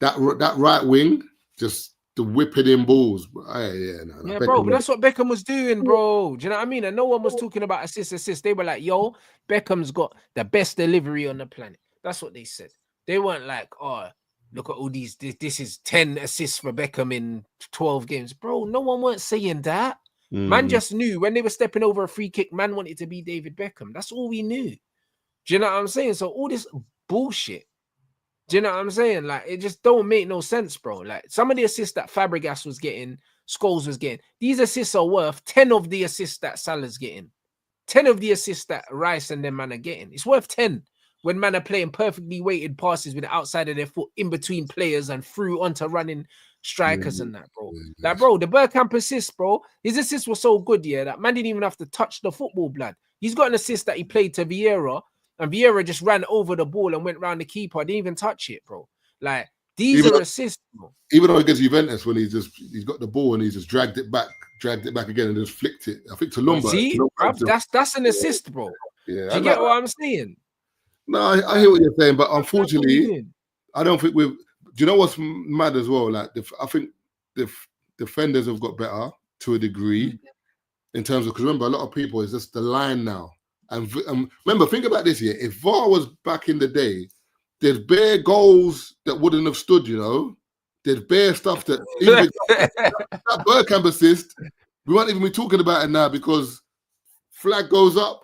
That right wing, just the whipping in balls. Bro, but that's what Beckham was doing, bro. Do you know what I mean? And no one was talking about assist. They were like, yo, Beckham's got the best delivery on the planet. That's what they said. They weren't like, oh, look at all these. This is 10 assists for Beckham in 12 games. Bro, no one weren't saying that. Man just knew when they were stepping over a free kick, man wanted to be David Beckham. That's all we knew. Do you know what I'm saying? So all this bullshit, do you know what I'm saying? Like, it just don't make no sense, bro. Like, some of the assists that Fabregas was getting, Scholes was getting, these assists are worth 10 of the assists that Salah's getting. 10 of the assists that Rice and them man are getting. It's worth 10. When man are playing perfectly weighted passes with the outside of their foot in between players and through onto running strikers and that, bro. Like, bro, the Bergkamp assist, bro, his assist was so good, yeah, that man didn't even have to touch the football, blood. He's got an assist that he played to Vieira, and Vieira just ran over the ball and went round the keeper. Didn't even touch it, bro. Like, these are assists, bro. Even though against Juventus, when he's got the ball and he's just dragged it back again and just flicked it. I think to Lumba. See, that's an assist, bro. Yeah, do you get what I'm saying? No, I hear what you're saying, but unfortunately, I don't think we've. Do you know what's mad as well? Like, I think the defenders have got better to a degree in terms of, because remember, a lot of people is just the line now. And remember, think about this here. If VAR was back in the day, there's bare goals that wouldn't have stood, you know? There's bare stuff that, even that Bergkamp assist, we won't even be talking about it now because flag goes up,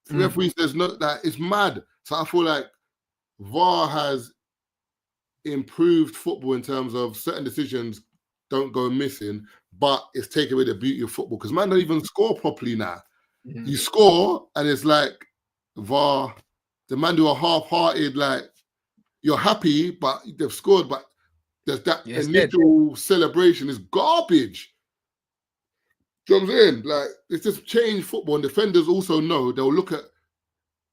the referee says no, that it's mad. So I feel like VAR has improved football in terms of certain decisions don't go missing, but it's taken away the beauty of football because man don't even score properly now. You score and it's like VAR, the man do a half-hearted, like you're happy, but they've scored, but there's that initial celebration is garbage. Do you know what I'm saying? Like, it's just changed football, and defenders also know, they'll look at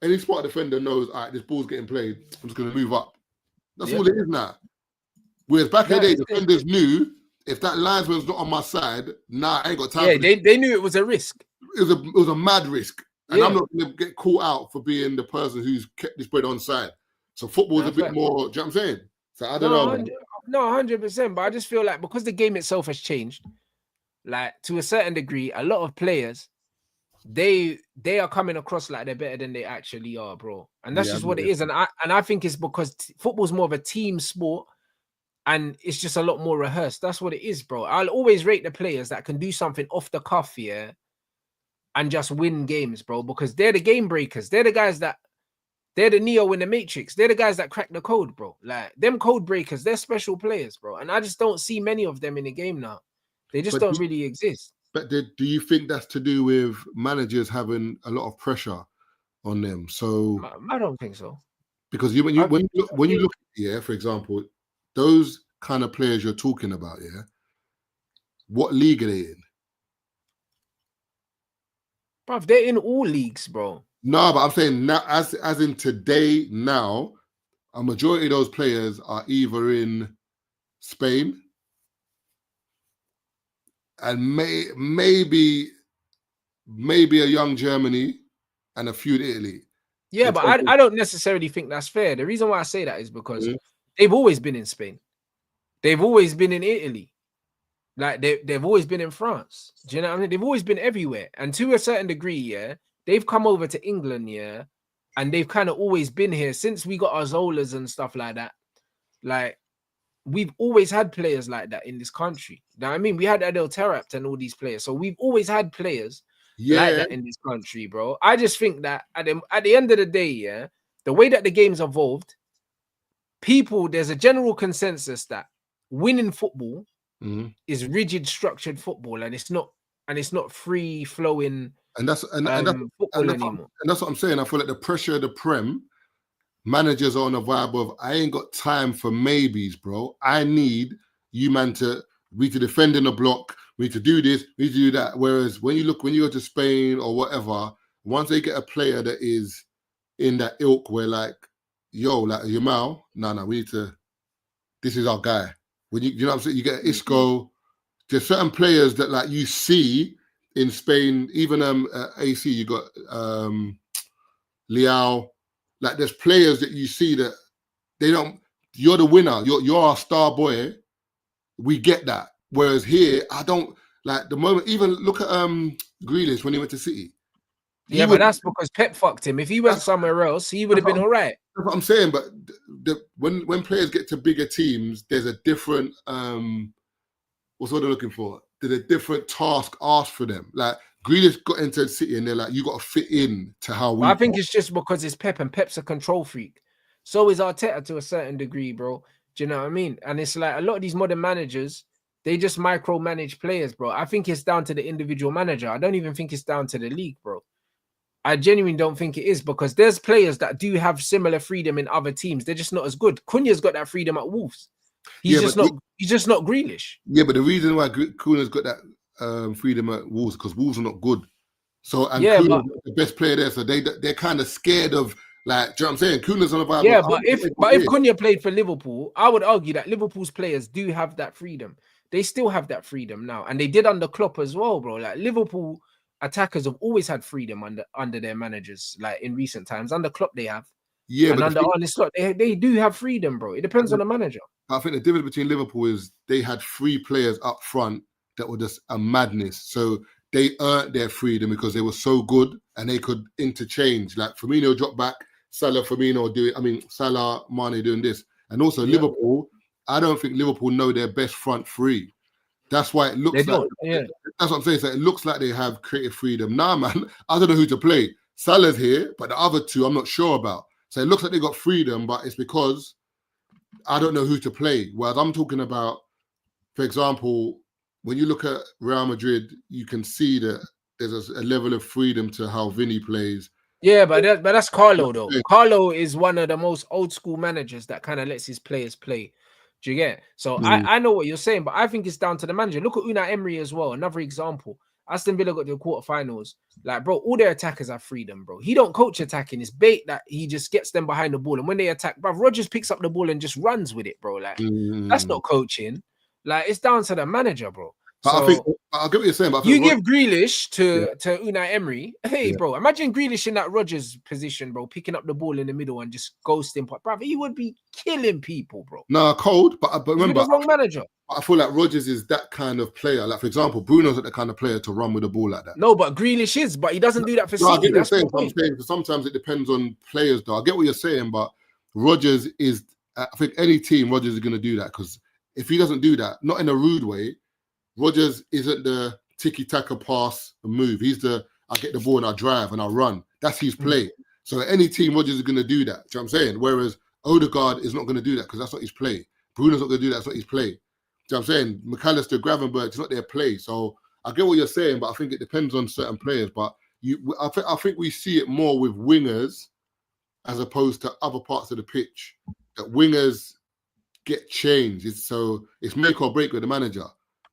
any smart defender knows, all right, this ball's getting played. I'm just going to move up. That's all it is now. Whereas back in the day, defenders knew if that linesman's not on my side, I ain't got time. Yeah, they knew it was a risk. It was a mad risk. And I'm not going to get caught out for being the person who's kept this bread on side. So football's a bit more, do you know what I'm saying? So I don't know. No, 100%. But I just feel like because the game itself has changed, like to a certain degree, a lot of players, they are coming across like they're better than they actually are, bro. And that's just what it is. And I think it's because football's more of a team sport and it's just a lot more rehearsed. That's what it is, bro. I'll always rate the players that can do something off the cuff, yeah, and just win games, bro, because they're the game breakers. They're the guys that, they're the Neo in the Matrix. They're the guys that crack the code, bro. Like, them code breakers, they're special players, bro. And I just don't see many of them in the game now. They just don't really exist. But do you think that's to do with managers having a lot of pressure on them? So I don't think so. Because when you look, yeah, for example, those kind of players you're talking about, yeah, what league are they in? Bruv, they're in all leagues, bro. No, but I'm saying now, as in today, now, a majority of those players are either in Spain and maybe a young Germany and a few in Italy. Yeah, but I don't necessarily think that's fair. The reason why I say that is because they've always been in Spain. They've always been in Italy. Like they've always been in France. Do you know what I mean? They've always been everywhere. And to a certain degree, yeah, they've come over to England, yeah, and they've kind of always been here since we got our Zolas and stuff like that. Like, we've always had players like that in this country. You know what I mean? We had Adel Tarabt and all these players. So we've always had players like that in this country, bro. I just think that at the end of the day, yeah, the way that the game's evolved, there's a general consensus that winning football is rigid, structured football, and it's not free flowing. And that's football anymore. And that's what I'm saying. I feel like the pressure of the Prem, managers are on a vibe of, I ain't got time for maybes, bro. I need you, man, we to defend in the block. We need to do this. We need to do that. Whereas when you go to Spain or whatever, once they get a player that is in that ilk where like, yo, like Yamal, no, we need to. This is our guy. When you know what I'm saying, you get Isco. There's certain players that like you see in Spain, even AC. You got Leao. Like there's players that you see that they don't. You're the winner. You're our star boy. We get that. Whereas here, I don't like the moment. Even look at Grealish when he went to City. But that's because Pep fucked him. If he went somewhere else, he would have been all right. That's what I'm saying. But when players get to bigger teams, there's a different what's what they're looking for? There's a different task asked for them. Like Grealish got into City and they're like, you got to fit in to how we. I think it's just because it's Pep and Pep's a control freak. So is Arteta to a certain degree, bro. Do you know what I mean? And it's like a lot of these modern managers, they just micromanage players, bro. I think it's down to the individual manager. I don't even think it's down to the league, bro. I genuinely don't think it is, because there's players that do have similar freedom in other teams. They're just not as good. Cunha's got that freedom at Wolves. He's just not Grealish. Yeah, but the reason why Cunha's got that freedom at Wolves because Wolves are not good. So Cunha's the best player there, so they're kind of scared of, like, do you know what I'm saying? Cunha's on a vibe. Yeah, but if Cunha played for Liverpool, I would argue that Liverpool's players do have that freedom. They still have that freedom now, and they did under Klopp as well, bro. Like Liverpool attackers have always had freedom under their managers, like in recent times. Under Klopp, they have. Yeah, and but under Arne Slot, they do have freedom, bro. It depends on the manager. I think the difference between Liverpool is they had 3 players up front that were just a madness. So they earned their freedom because they were so good and they could interchange. Like Firmino dropped back, Salah, Firmino doing. I mean, Salah, Mane doing this, and also Liverpool. I don't think Liverpool know their best front 3. That's why it looks like. That's what I'm saying. So it looks like they have creative freedom. Nah, man, I don't know who to play. Salah's here, but the other 2 I'm not sure about. So it looks like they got freedom, but it's because I don't know who to play. Whereas I'm talking about, for example, when you look at Real Madrid, you can see that there's a level of freedom to how Vinny plays. Yeah, but that's Carlo though. Carlo is one of the most old school managers that kind of lets his players play. Do you get it? So I know what you're saying, but I think it's down to the manager. Look at Unai Emery as well. Another example. Aston Villa got to the quarterfinals. Like, bro, all their attackers have freedom, bro. He don't coach attacking. It's bait that he just gets them behind the ball. And when they attack, bro, Rodgers picks up the ball and just runs with it, bro. Like, that's not coaching. Like, it's down to the manager, bro. But so, I think I'll get what you're saying. But you give Grealish to Unai Emery. Hey, bro, imagine Grealish in that Rodgers position, bro, picking up the ball in the middle and just ghosting. Bro, he would be killing people, bro. No, cold. But remember, the wrong manager. I feel like Rodgers is that kind of player. Like, for example, Bruno's not the kind of player to run with the ball like that. No, but Grealish is, but he doesn't do that for City. I get what you're saying. Sometimes it depends on players, though. I get what you're saying, but Rodgers is, I think any team, Rodgers is going to do that, because if he doesn't do that, not in a rude way, Rodgers isn't the tiki-taka pass and move. He's I get the ball and I drive and I run. That's his play. So any team, Rodgers is going to do that. Do you know what I'm saying? Whereas Odegaard is not going to do that because that's not his play. Bruno's not going to do that. That's not his play. Do you know what I'm saying? McAllister, Gravenberch, it's not their play. So I get what you're saying, but I think it depends on certain players. But I think we see it more with wingers as opposed to other parts of the pitch. That wingers get changed. It's make or break with the manager.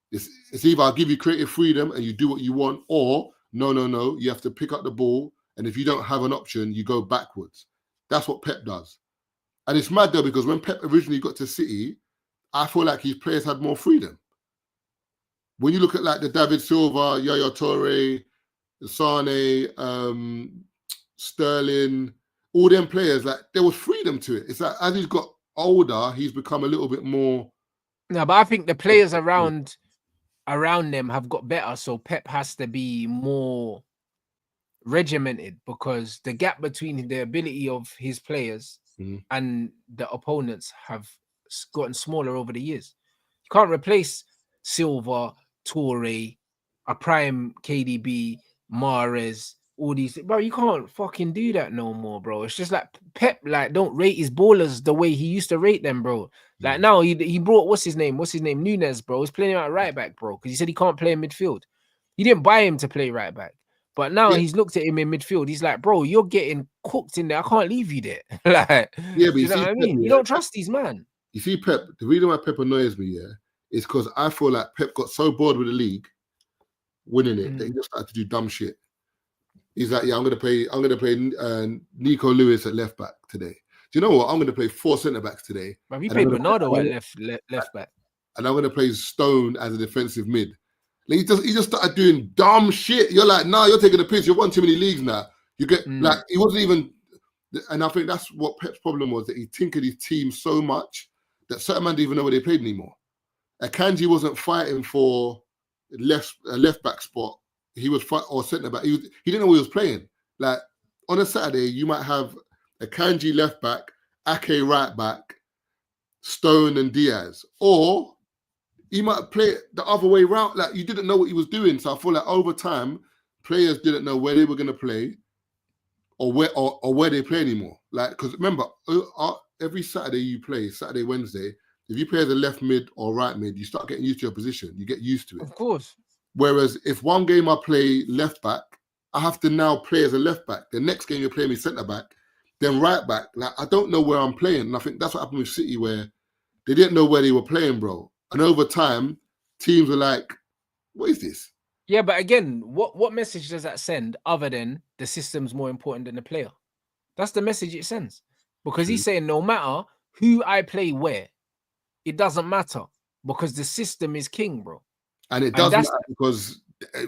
It's either I'll give you creative freedom and you do what you want, or No. You have to pick up the ball, and if you don't have an option, you go backwards. That's what Pep does. And it's mad though, because when Pep originally got to City, I feel like his players had more freedom. When you look at like the David Silva, Yaya Toure, Sane, Sterling, all them players, like there was freedom to it. It's like as he's got older, he's become a little bit more. No, but I think the players around them have got better. So Pep has to be more regimented, because the gap between the ability of his players and the opponents have gotten smaller over the years. You can't replace Silva, Toure, a prime KDB, Mahrez, all these, bro. You can't fucking do that no more, bro. It's just like Pep, like, don't rate his ballers the way he used to rate them, bro. Like now he brought what's his name, Nunes, bro. He's playing him at right back, bro, because he said he can't play in midfield. He didn't buy him to play right back. But now he's looked at him in midfield. He's like, bro, you're getting cooked in there. I can't leave you there. Like, yeah, but you know what I mean? You don't trust these man. You see, Pep, the reason why Pep annoys me, is because I feel like Pep got so bored with the league, winning it, that he just started to do dumb shit. He's like, I'm gonna play Nico Lewis at left back today. Do you know what? I'm gonna play 4 centre backs today. But we played Bernardo at left back. And I'm gonna play Stone as a defensive mid. Like, he just started doing dumb shit. You're like, nah, you're taking the piss. You've won too many leagues now. You get like, he wasn't even, and I think that's what Pep's problem was, that he tinkered his team so much that certain men didn't even know where they played anymore. Akanji wasn't fighting for a left back spot. He was or centre back. He didn't know who he was playing. Like on a Saturday, you might have Akanji left back, Ake right back, Stone and Diaz, or he might play it the other way around. Like you didn't know what he was doing. So I feel like over time, players didn't know where they were going to play, or where they play anymore. Like, because remember, every Saturday you play, Saturday, Wednesday, if you play as a left mid or right mid, you start getting used to your position. You get used to it. Of course. Whereas if one game I play left back, I have to now play as a left back. The next game you play me centre back, then right back. Like I don't know where I'm playing. And I think that's what happened with City, where they didn't know where they were playing, bro. And over time, teams were like, what is this? Yeah, but again, what message does that send other than the system's more important than the player? That's the message it sends. Because he's saying no matter who I play where, it doesn't matter, because the system is king, bro. And it doesn't matter because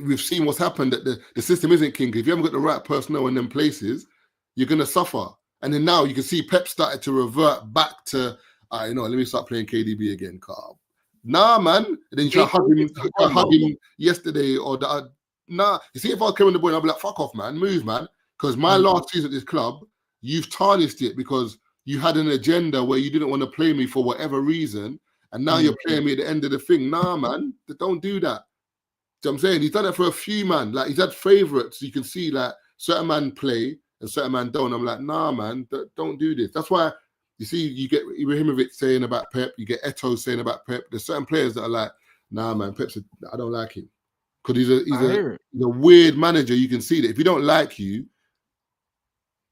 we've seen what's happened, that the system isn't king. If you haven't got the right personnel in them places, you're going to suffer. And then now you can see Pep started to revert back to, let me start playing KDB again, Carl. Nah, man. And then you try to hug him yesterday or that. Nah. You see, if I was carrying the ball, I'd be like, fuck off, man. Move, man. Because my last season at this club, you've tarnished it because you had an agenda where you didn't want to play me for whatever reason. And now you're playing me at the end of the thing. Nah, man. Don't do that. So I'm saying he's done it for a few, man. Like, he's had favourites. You can see, like, certain man play and certain man don't. I'm like, nah, man. Don't do this. That's why you see, you get Ibrahimovic saying about Pep. You get Eto'o saying about Pep. There's certain players that are like, nah, man, I don't like him. Because he's a weird manager. You can see that. If he don't like you,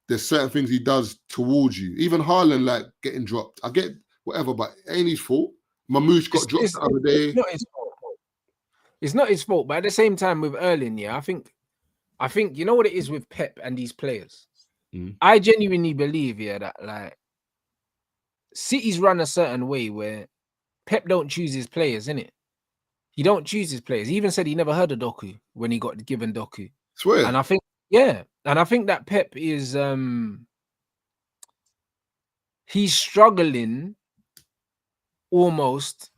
there's certain things he does towards you. Even Haaland, like, getting dropped. I get whatever, but it ain't his fault. Mamouche got dropped the other day. It's not his fault. It's not his fault, but at the same time with Erling, I think you know what it is with Pep and these players? I genuinely believe, that, like, City's run a certain way where Pep don't choose his players, innit? He don't choose his players. He even said he never heard of Doku when he got given Doku. Swear. And I think, that Pep is he's struggling almost,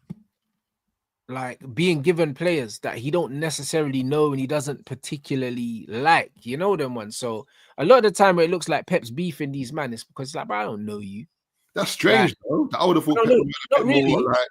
like, being given players that he don't necessarily know and he doesn't particularly like, them ones. So a lot of the time where it looks like Pep's beefing these men, it's because it's like, I don't know you. That's strange, though. I would have thought Pep not really. More, like,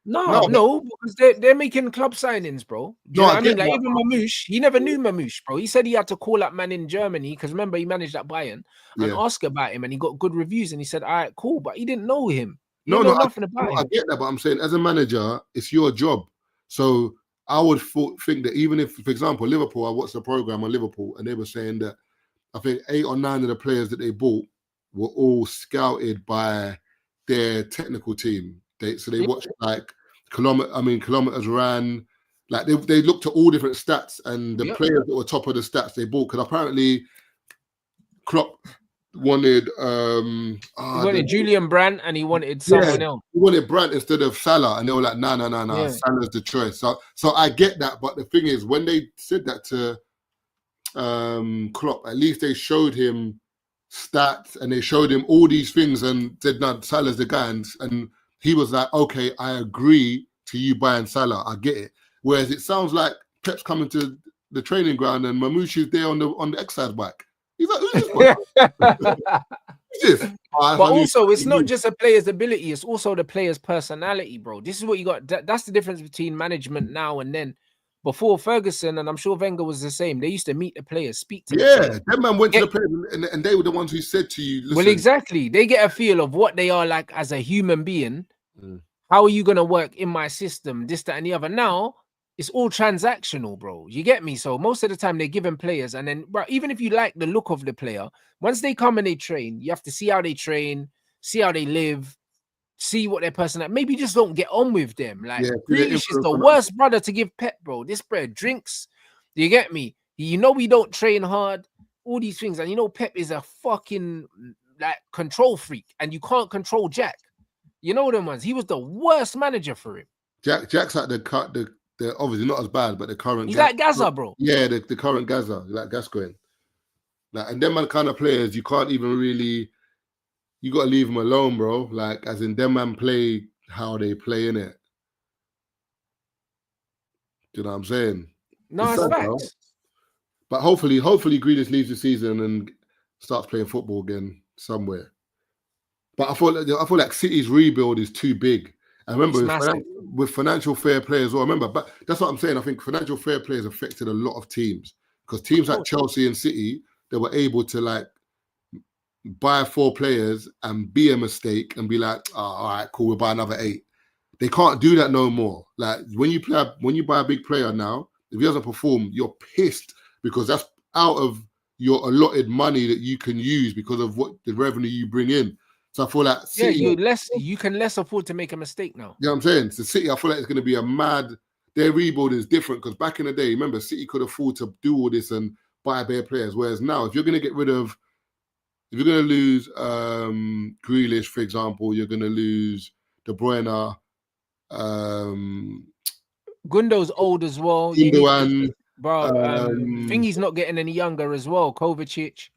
no, because they're making club signings, bro. Do you know what I mean? Like, even Mamouche, he never knew Mamouche, bro. He said he had to call up man in Germany because remember he managed at Bayern and ask about him, and he got good reviews, and he said, all right, cool, but he didn't know him. Nothing about him. I get that, but I'm saying as a manager, it's your job. So I would think that even if, for example, Liverpool, I watched the program on Liverpool, and they were saying that I think 8 or 9 of the players that they bought were all scouted by their technical team. They watched like kilometers ran, Like they looked at all different stats, and the Yep. players that were top of the stats they bought. Because apparently, Klopp wanted He wanted Julian Brandt and he wanted someone else. He wanted Brandt instead of Salah, and they were like, no, Yeah. Salah's the choice. So I get that, but the thing is, when they said that to Klopp, at least they showed him stats and they showed him all these things and said, no, Salah's the guy, and he was like, okay, I agree to you buying Salah, I get it. Whereas it sounds like Pep's coming to the training ground and Mamouche is there on the exercise bike. He's like, who's this one? Who's this? But also, it's not just a player's ability; it's also the player's personality, bro. This is what you got. That's the difference between management now and then. Before Ferguson, and I'm sure Wenger was the same. They used to meet the players, speak to the players. That man went to the players, and they were the ones who said to you, listen. Well, exactly. They get a feel of what they are like as a human being. How are you going to work in my system? This, that, and the other. Now, it's all transactional, bro. You get me? So most of the time, they're giving players. And then, bro, even if you like the look of the player, once they come and they train, you have to see how they train, see how they live, see what their personality. Maybe just don't get on with them. Like, Grealish is the worst brother to give Pep, bro. This bro drinks. Do you get me? You know we don't train hard. All these things. And you know Pep is a fucking, like, control freak. And you can't control Jack. You know them ones. He was the worst manager for him. Jack's like the obviously not as bad, but the current. He's like Gaza, bro. Yeah, the current Gaza, like Gascoigne. Like, and them man kind of players, you can't even really. You got to leave them alone, bro. Like, as in them man play how they play in it. Do you know what I'm saying? No, it's facts. Bro. But hopefully Grealish leaves the season and starts playing football again somewhere. But I feel like City's rebuild is too big. I remember with financial fair play as well. Remember, but that's what I'm saying. I think financial fair play has affected a lot of teams because teams like Chelsea and City, they were able to like buy 4 players and be a mistake and be like, oh, all right, cool, we'll buy another 8. They can't do that no more. Like when you buy a big player now, if he doesn't perform, you're pissed because that's out of your allotted money that you can use because of what the revenue you bring in. So I feel like City, you can less afford to make a mistake now. You know what I'm saying? So City, I feel like it's going to be a mad. Their rebuild is different because back in the day, remember, City could afford to do all this and buy bare players. Whereas now, if you're going to lose Grealish, for example, you're going to lose De Bruyne. Gundo's old as well. Gundogan, Thingy's not getting any younger as well. Kovacic.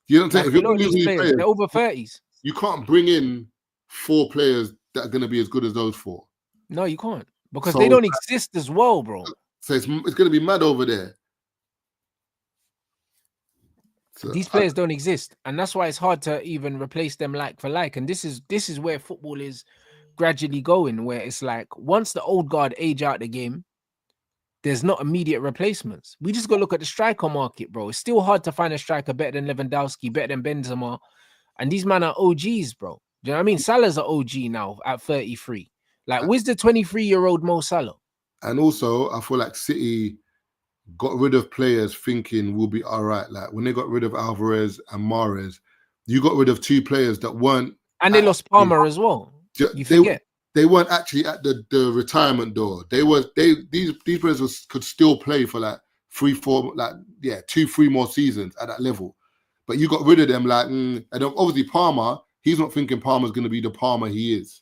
You know what I'm saying? If you're going to lose these players, they're over 30s. You can't bring in 4 players that are going to be as good as those 4. No, you can't because they don't exist as well, bro. So it's going to be mad over there. So these players don't exist, and that's why it's hard to even replace them like for like. And this is where football is gradually going, where it's like once the old guard age out the game, there's not immediate replacements. We just got to look at the striker market, bro. It's still hard to find a striker better than Lewandowski, better than Benzema. And these men are OGs, bro. Do you know what I mean? Salah's an OG now at 33. Like, where's the 23-year-old Mo Salah? And also, I feel like City got rid of players thinking we'll be all right. Like, when they got rid of Alvarez and Mahrez, you got rid of 2 players that weren't... And they lost Palmer as well. You forget. They weren't actually at the retirement door. These players could still play for like 2-3 more seasons at that level. But you got rid of them, like, and obviously Palmer, he's not thinking Palmer's going to be the Palmer he is.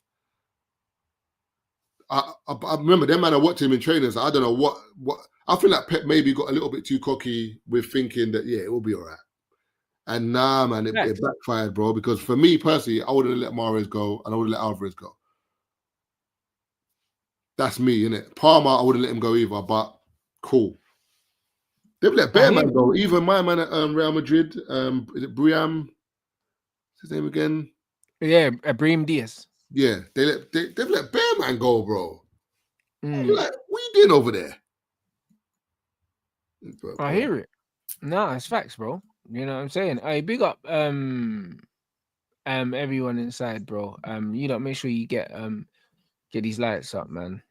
I remember them man are watching him in trainers. I don't know what I feel like Pep maybe got a little bit too cocky with thinking that it will be all right. And nah, man, it backfired, bro. Because for me personally, I wouldn't let Mahrez go and I wouldn't let Alvarez go. That's me, innit? Palmer, I wouldn't let him go either, but cool. They've let Bearman go. Even my man at Real Madrid, is it Briam? What's his name again? Yeah, Brahim Diaz. Yeah, they've let Bearman go, bro. Like, what you doing over there? I hear it. No, it's facts, bro. You know what I'm saying? Hey, big up everyone inside, bro. You know, make sure you get these lights up, man.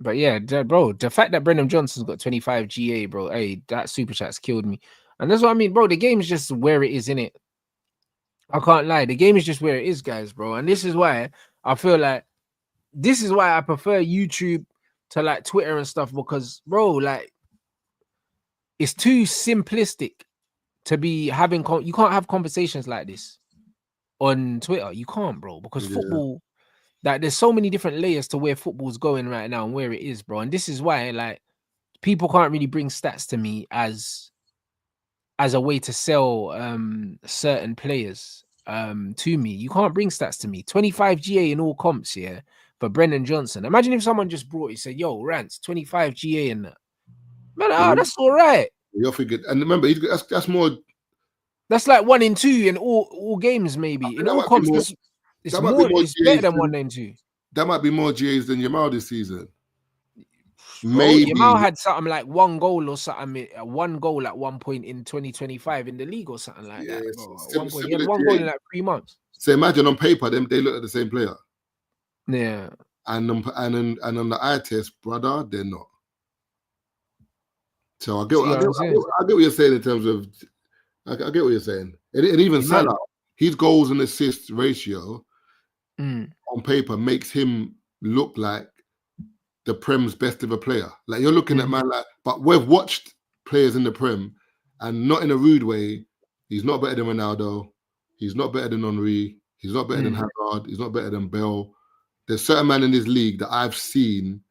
But yeah, bro, the fact that Brendan Johnson's got 25 GA, bro, hey, that super chat's killed me. And that's what I mean, bro. The game's just where it is, innit? I can't lie. The game is just where it is, guys, bro. And this is why I feel like I prefer YouTube to like Twitter and stuff because, bro, like it's too simplistic to be having. You can't have conversations like this on Twitter. You can't, bro, because football. Like there's so many different layers to where football's going right now and where it is, bro. And this is why, like, people can't really bring stats to me as a way to sell certain players to me. You can't bring stats to me. 25 GA in all comps, yeah, for Brennan Johnson. Imagine if someone just brought you, said, yo, Rants, 25 GA in that. Man, that's all right. You're figured. And remember, that's more. That's like 1 in 2 in all games, maybe. In all comps, it's better than 1 in 2. That might be more GAs than Yamal this season. Maybe Yamal had something like 1 goal or something, 1 goal at one point in 2025 in the league or something like that. Bro. He had 1 goal in like 3 months. So imagine on paper, they look at the same player. Yeah. And on the eye test, brother, they're not. So I get what you're saying in terms of. I get what you're saying. And even Salah, his goals and assists ratio on paper makes him look like the Prem's best ever player. Like you're looking at man like, but we've watched players in the Prem, and not in a rude way. He's not better than Ronaldo. He's not better than Henry. He's not better than Hazard. He's not better than Bell. There's certain man in this league that I've seen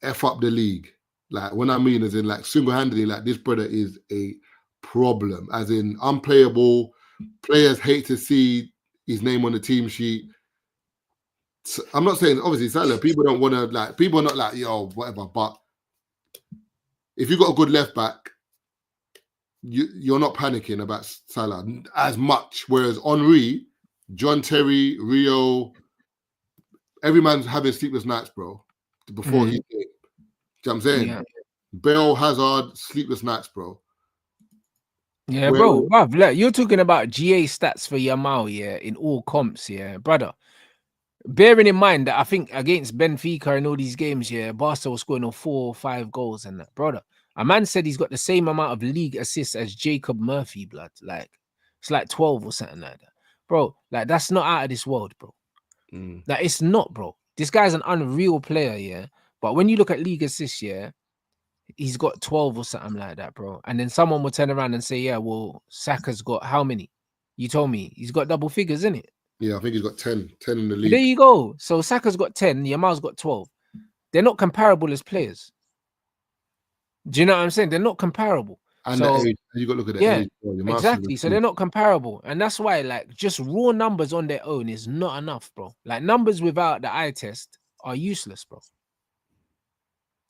F up the league. Like when I mean as in like single-handedly, like this brother is a problem, as in unplayable. Players hate to see his name on the team sheet. So I'm not saying obviously Salah, people don't want to like, people are not like, yo, whatever, but if you've got a good left back, you're not panicking about Salah as much. Whereas Henry, John Terry, Rio, every man's having sleepless nights, bro, before he came. Do you know what I'm saying? Yeah. Bell, Hazard, sleepless nights, bro. Yeah, bro. Look, you're talking about GA stats for Yamal, yeah, in all comps, yeah, brother. Bearing in mind that I think against Benfica and all these games, yeah, Barca was scoring on 4 or 5 goals and that, brother. A man said he's got the same amount of league assists as Jacob Murphy, blood. Like, it's like 12 or something like that. Bro, like, that's not out of this world, bro. Like, it's not, bro. This guy's an unreal player, yeah. But when you look at league assists, yeah, he's got 12 or something like that, bro. And then someone will turn around and say, yeah, well, Saka's got how many? You told me he's got double figures, isn't it? Yeah, I think he's got 10 in the league. There you go. So Saka's got 10, Yamal's got 12. They're not comparable as players. Do you know what I'm saying? They're not comparable. And so, the age, you got to look at the age. Exactly. So they're not comparable. And that's why, like, just raw numbers on their own is not enough, bro. Like, numbers without the eye test are useless, bro.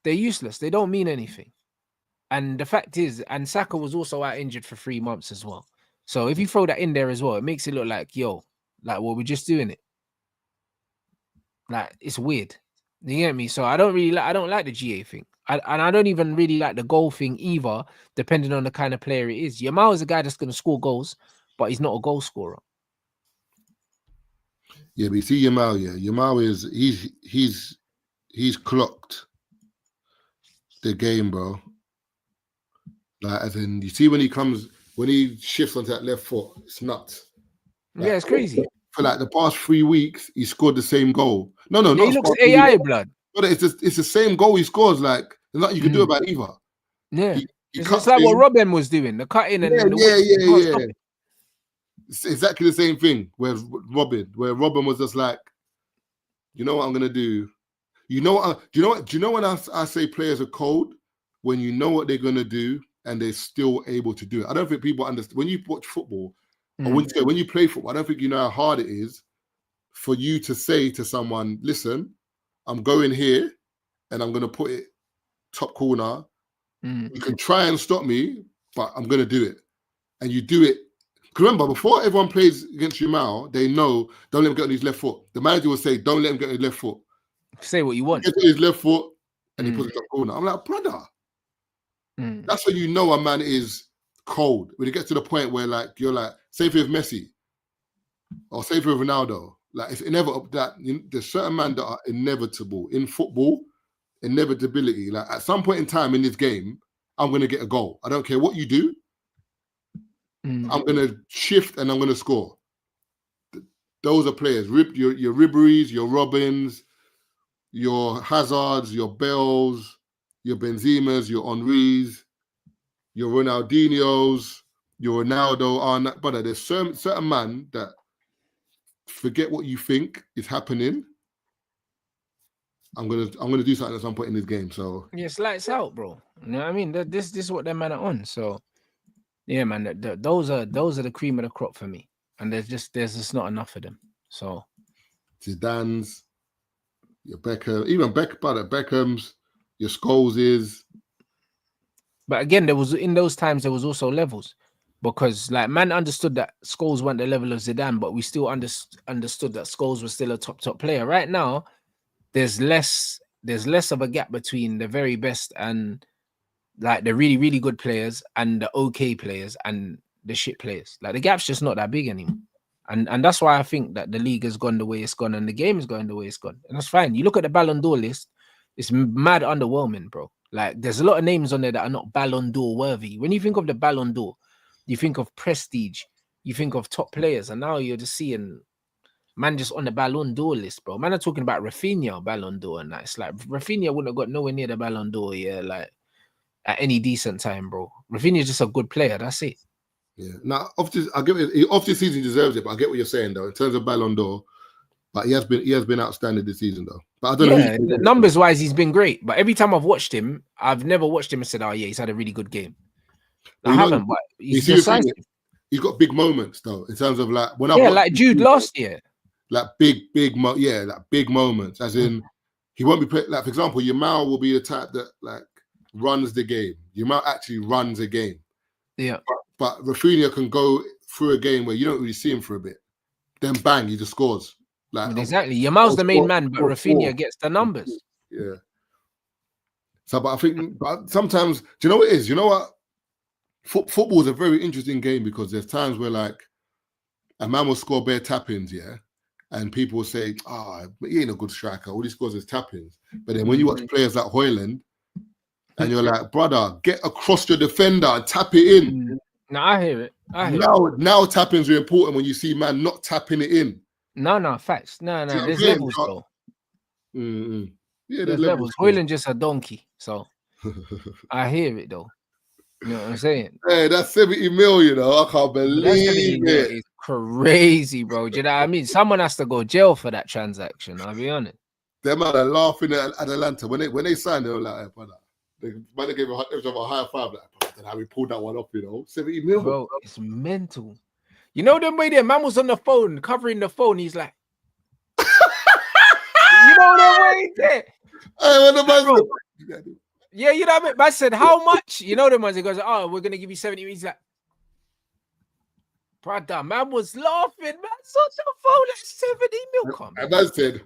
They're useless. They don't mean anything. And the fact is, and Saka was also out injured for 3 months as well. So if you throw that in there as well, it makes it look like, yo, like, well, we're just doing it. Like, it's weird. You get me? So I don't like the GA thing. And I don't even really like the goal thing either, depending on the kind of player it is. Yamal is a guy that's going to score goals, but he's not a goal scorer. Yeah, but you see Yamal, Yamal is he's clocked the game, bro. Like, as in, you see when he shifts onto that left foot, it's nuts. Like, yeah, it's crazy. For like the past 3 weeks, he scored the same goal. No, he looks AI blood. But it's the same goal he scores. Like, there's nothing you can do about it either. Yeah, it's like what Robin was doing, the cutting and yeah. It's exactly the same thing. Where Robin was just like, you know what I'm gonna do. Do you know when I say players are cold? When you know what they're gonna do and they're still able to do it. I don't think people understand when you watch football or when you play football. I don't think you know how hard it is for you to say to someone, "Listen, I'm going here and I'm gonna put it top corner. You can try and stop me, but I'm gonna do it." And you do it. Remember, before everyone plays against Yamal, they know don't let him get on his left foot. The manager will say, "Don't let him get on his left foot." Say what you want. He gets on his left foot and he puts it top corner. I'm like, brother. That's when you know a man is cold. When it gets to the point where, like, you're like, say for Messi or say for Ronaldo, like, it's inevitable that there's certain men that are inevitable in football. Inevitability. Like, at some point in time in this game, I'm going to get a goal. I don't care what you do. I'm going to shift and I'm going to score. Those are players. Your Ribery's, your Robins, your Hazards, your Bells, your Benzemas, your Henrys, your Ronaldinhos, your Ronaldo. Brother, there's certain man that forget what you think is happening. I'm gonna do something at some point in this game. So yeah, it's lights out, bro. You know what I mean? This is what them man are on. So yeah, man, those are the cream of the crop for me. And there's just not enough of them. So Zidane's, your Beckham, even Beckham's, your Scholes'. But again, in those times there was also levels, because like man understood that Scholes weren't the level of Zidane, but we still understood that Scholes was still a top player. Right now, there's less of a gap between the very best and like the really, really good players and the okay players and the shit players. Like the gap's just not that big anymore. And that's why I think that the league has gone the way it's gone and the game is going the way it's gone. And that's fine. You look at the Ballon d'Or list, it's mad underwhelming, bro. Like there's a lot of names on there that are not Ballon d'Or worthy. When you think of the Ballon d'Or, you think of prestige, you think of top players, and now you're just seeing man just on the Ballon d'Or list, bro. Man are talking about Rafinha Ballon d'Or, and it's like Rafinha wouldn't have got nowhere near the Ballon d'Or, yeah, like at any decent time, bro. Rafinha's just a good player, that's it. Yeah. Now, off this season, he deserves it, but I get what you're saying though in terms of Ballon d'Or. But he has been outstanding this season though. But I don't know. Numbers wise, he's been great. But every time I've watched him, I've never watched him and said, "Oh yeah, he's had a really good game." I haven't. But he's decisive. He's got big moments though in terms of like like Jude last year. Like big moments. As in, he won't be playing. Like for example, Yamal will be the type that like runs the game. Yamal actually runs a game. Yeah. But Rafinha can go through a game where you don't really see him for a bit. Then bang, he just scores. Like exactly. Yamal's the main man, but Rafinha gets the numbers. Yeah. So, but I think, but sometimes, do you know what it is? You know what? Football is a very interesting game because there's times where like a man will score bare tap-ins, yeah, and people will say, he ain't a good striker. All he scores is tap-ins. But then when you watch players like Højlund, and you're like, brother, get across your defender and tap it in. No, I hear it. Now tap-ins are important when you see man not tapping it in. No, facts. No, there's levels though. Yeah, there's levels. Højlund just a donkey, so I hear it though. You know what I'm saying? Hey, that's 70 million, I can't believe it. It's crazy, bro. Do you know what I mean? Someone has to go jail for that transaction. I'll be honest. Them man are laughing at Atalanta when they signed. They were like, hey, brother. They gave a high five. Like, how we pulled that one up, 70 million. Bro, it's mental. You know them way there, man was on the phone, covering the phone. He's like, you know the way there. Hey, what the man? Yeah, you know what I mean? I said, how much? You know the ones. He goes, oh, we're gonna give you 70. He's like, brother, man was laughing. Man, such a phone at 70 mil. Come on. Man said,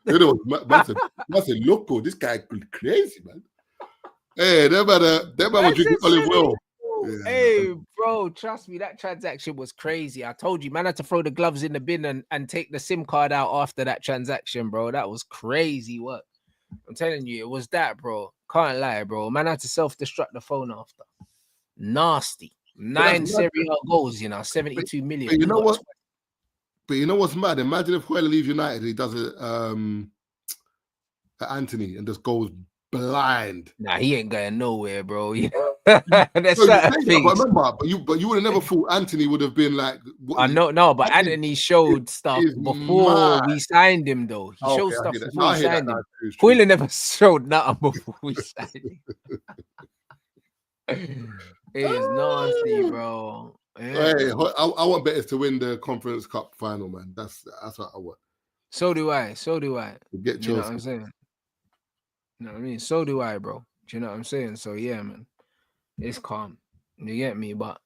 you know, man said, look, this guy crazy, man. Hey, that man was drinking olive oil. Yeah, hey, bro, trust me, that transaction was crazy. I told you, man, I had to throw the gloves in the bin and take the SIM card out after that transaction, bro. That was crazy work. I'm telling you, it was that, bro. Can't lie, bro. Man, I had to self-destruct the phone after. Nasty. 9 Serie A goals, 72 million. But you know what? But you know what's mad? Imagine if Højlund leaves United, he does it at Anthony and just goes blind. Nah, he ain't going nowhere, bro. That's certain things. But you would have never thought Anthony would have been like. No, but Anthony showed stuff before we signed him, though. He showed stuff before we signed him. Højlund never showed nothing before we signed him. It is nasty, bro. Yeah. Hey, I want Betis to win the Conference Cup final, man. That's what I want. So do I. Get you know what I'm saying? You know what I mean? So do I, bro. Do you know what I'm saying? So yeah, man. It's calm. You get me? But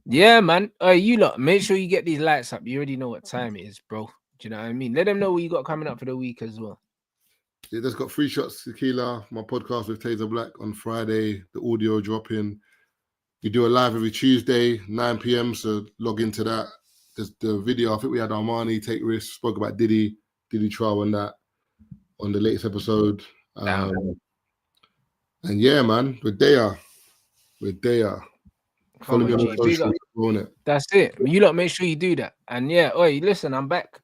yeah, man. You lot, make sure you get these lights up. You already know what time it is, bro. Do you know what I mean? Let them know what you got coming up for the week as well. Yeah, just got 3 shots tequila, my podcast with Taser Black on Friday, the audio dropping. We do a live every Tuesday, 9 p.m. So log into that. There's the video. I think we had Armani take risks, spoke about Diddy trial and that on the latest episode. And yeah, man, we're there. Follow me on the social. That's it. You lot make sure you do that. And yeah, listen, I'm back.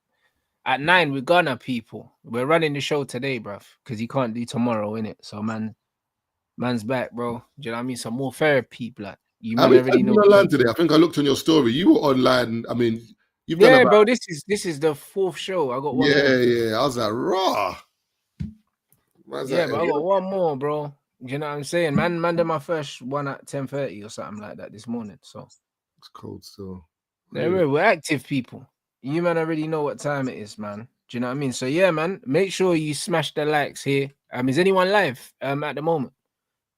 at 9 we're gonna people. We're running the show today, bruv, because you can't do tomorrow, innit? So man's back, bro. Do you know what I mean? Some more therapy, blood. You Have man you already been know. online today? I think I looked on your story. You were online. I mean, you've done Yeah, about. bro. This is the 4th show. I got one more. Yeah. I was like, raw. Yeah, but I got one more, bro. You know what I'm saying? Man did my first one at 10:30 or something like that this morning. So It's cold still. yeah, we're active people. You man already know what time it is, man. Do you know what I mean? So yeah, man, make sure you smash the likes here. Is anyone live at the moment?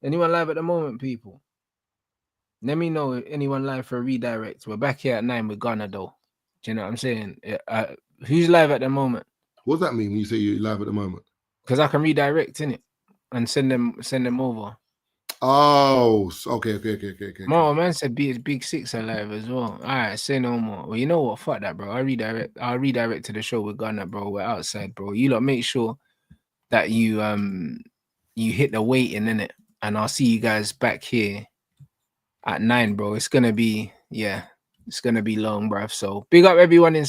Anyone live at the moment, people? Let me know if anyone live for a redirect. We're back here at 9 with Ghana though. Do you know what I'm saying? Who's live at the moment? What does that mean when you say you're live at the moment? Because I can redirect in it and send them over. Oh, okay. Man said Big Six alive as well. All right, say no more. Well, you know what? Fuck that, bro. I'll redirect to the show with Ghana, bro. We're outside, bro. You lot make sure that you hit the waiting in it, and I'll see you guys back here at 9, bro. It's gonna be long, bruv. So big up everyone in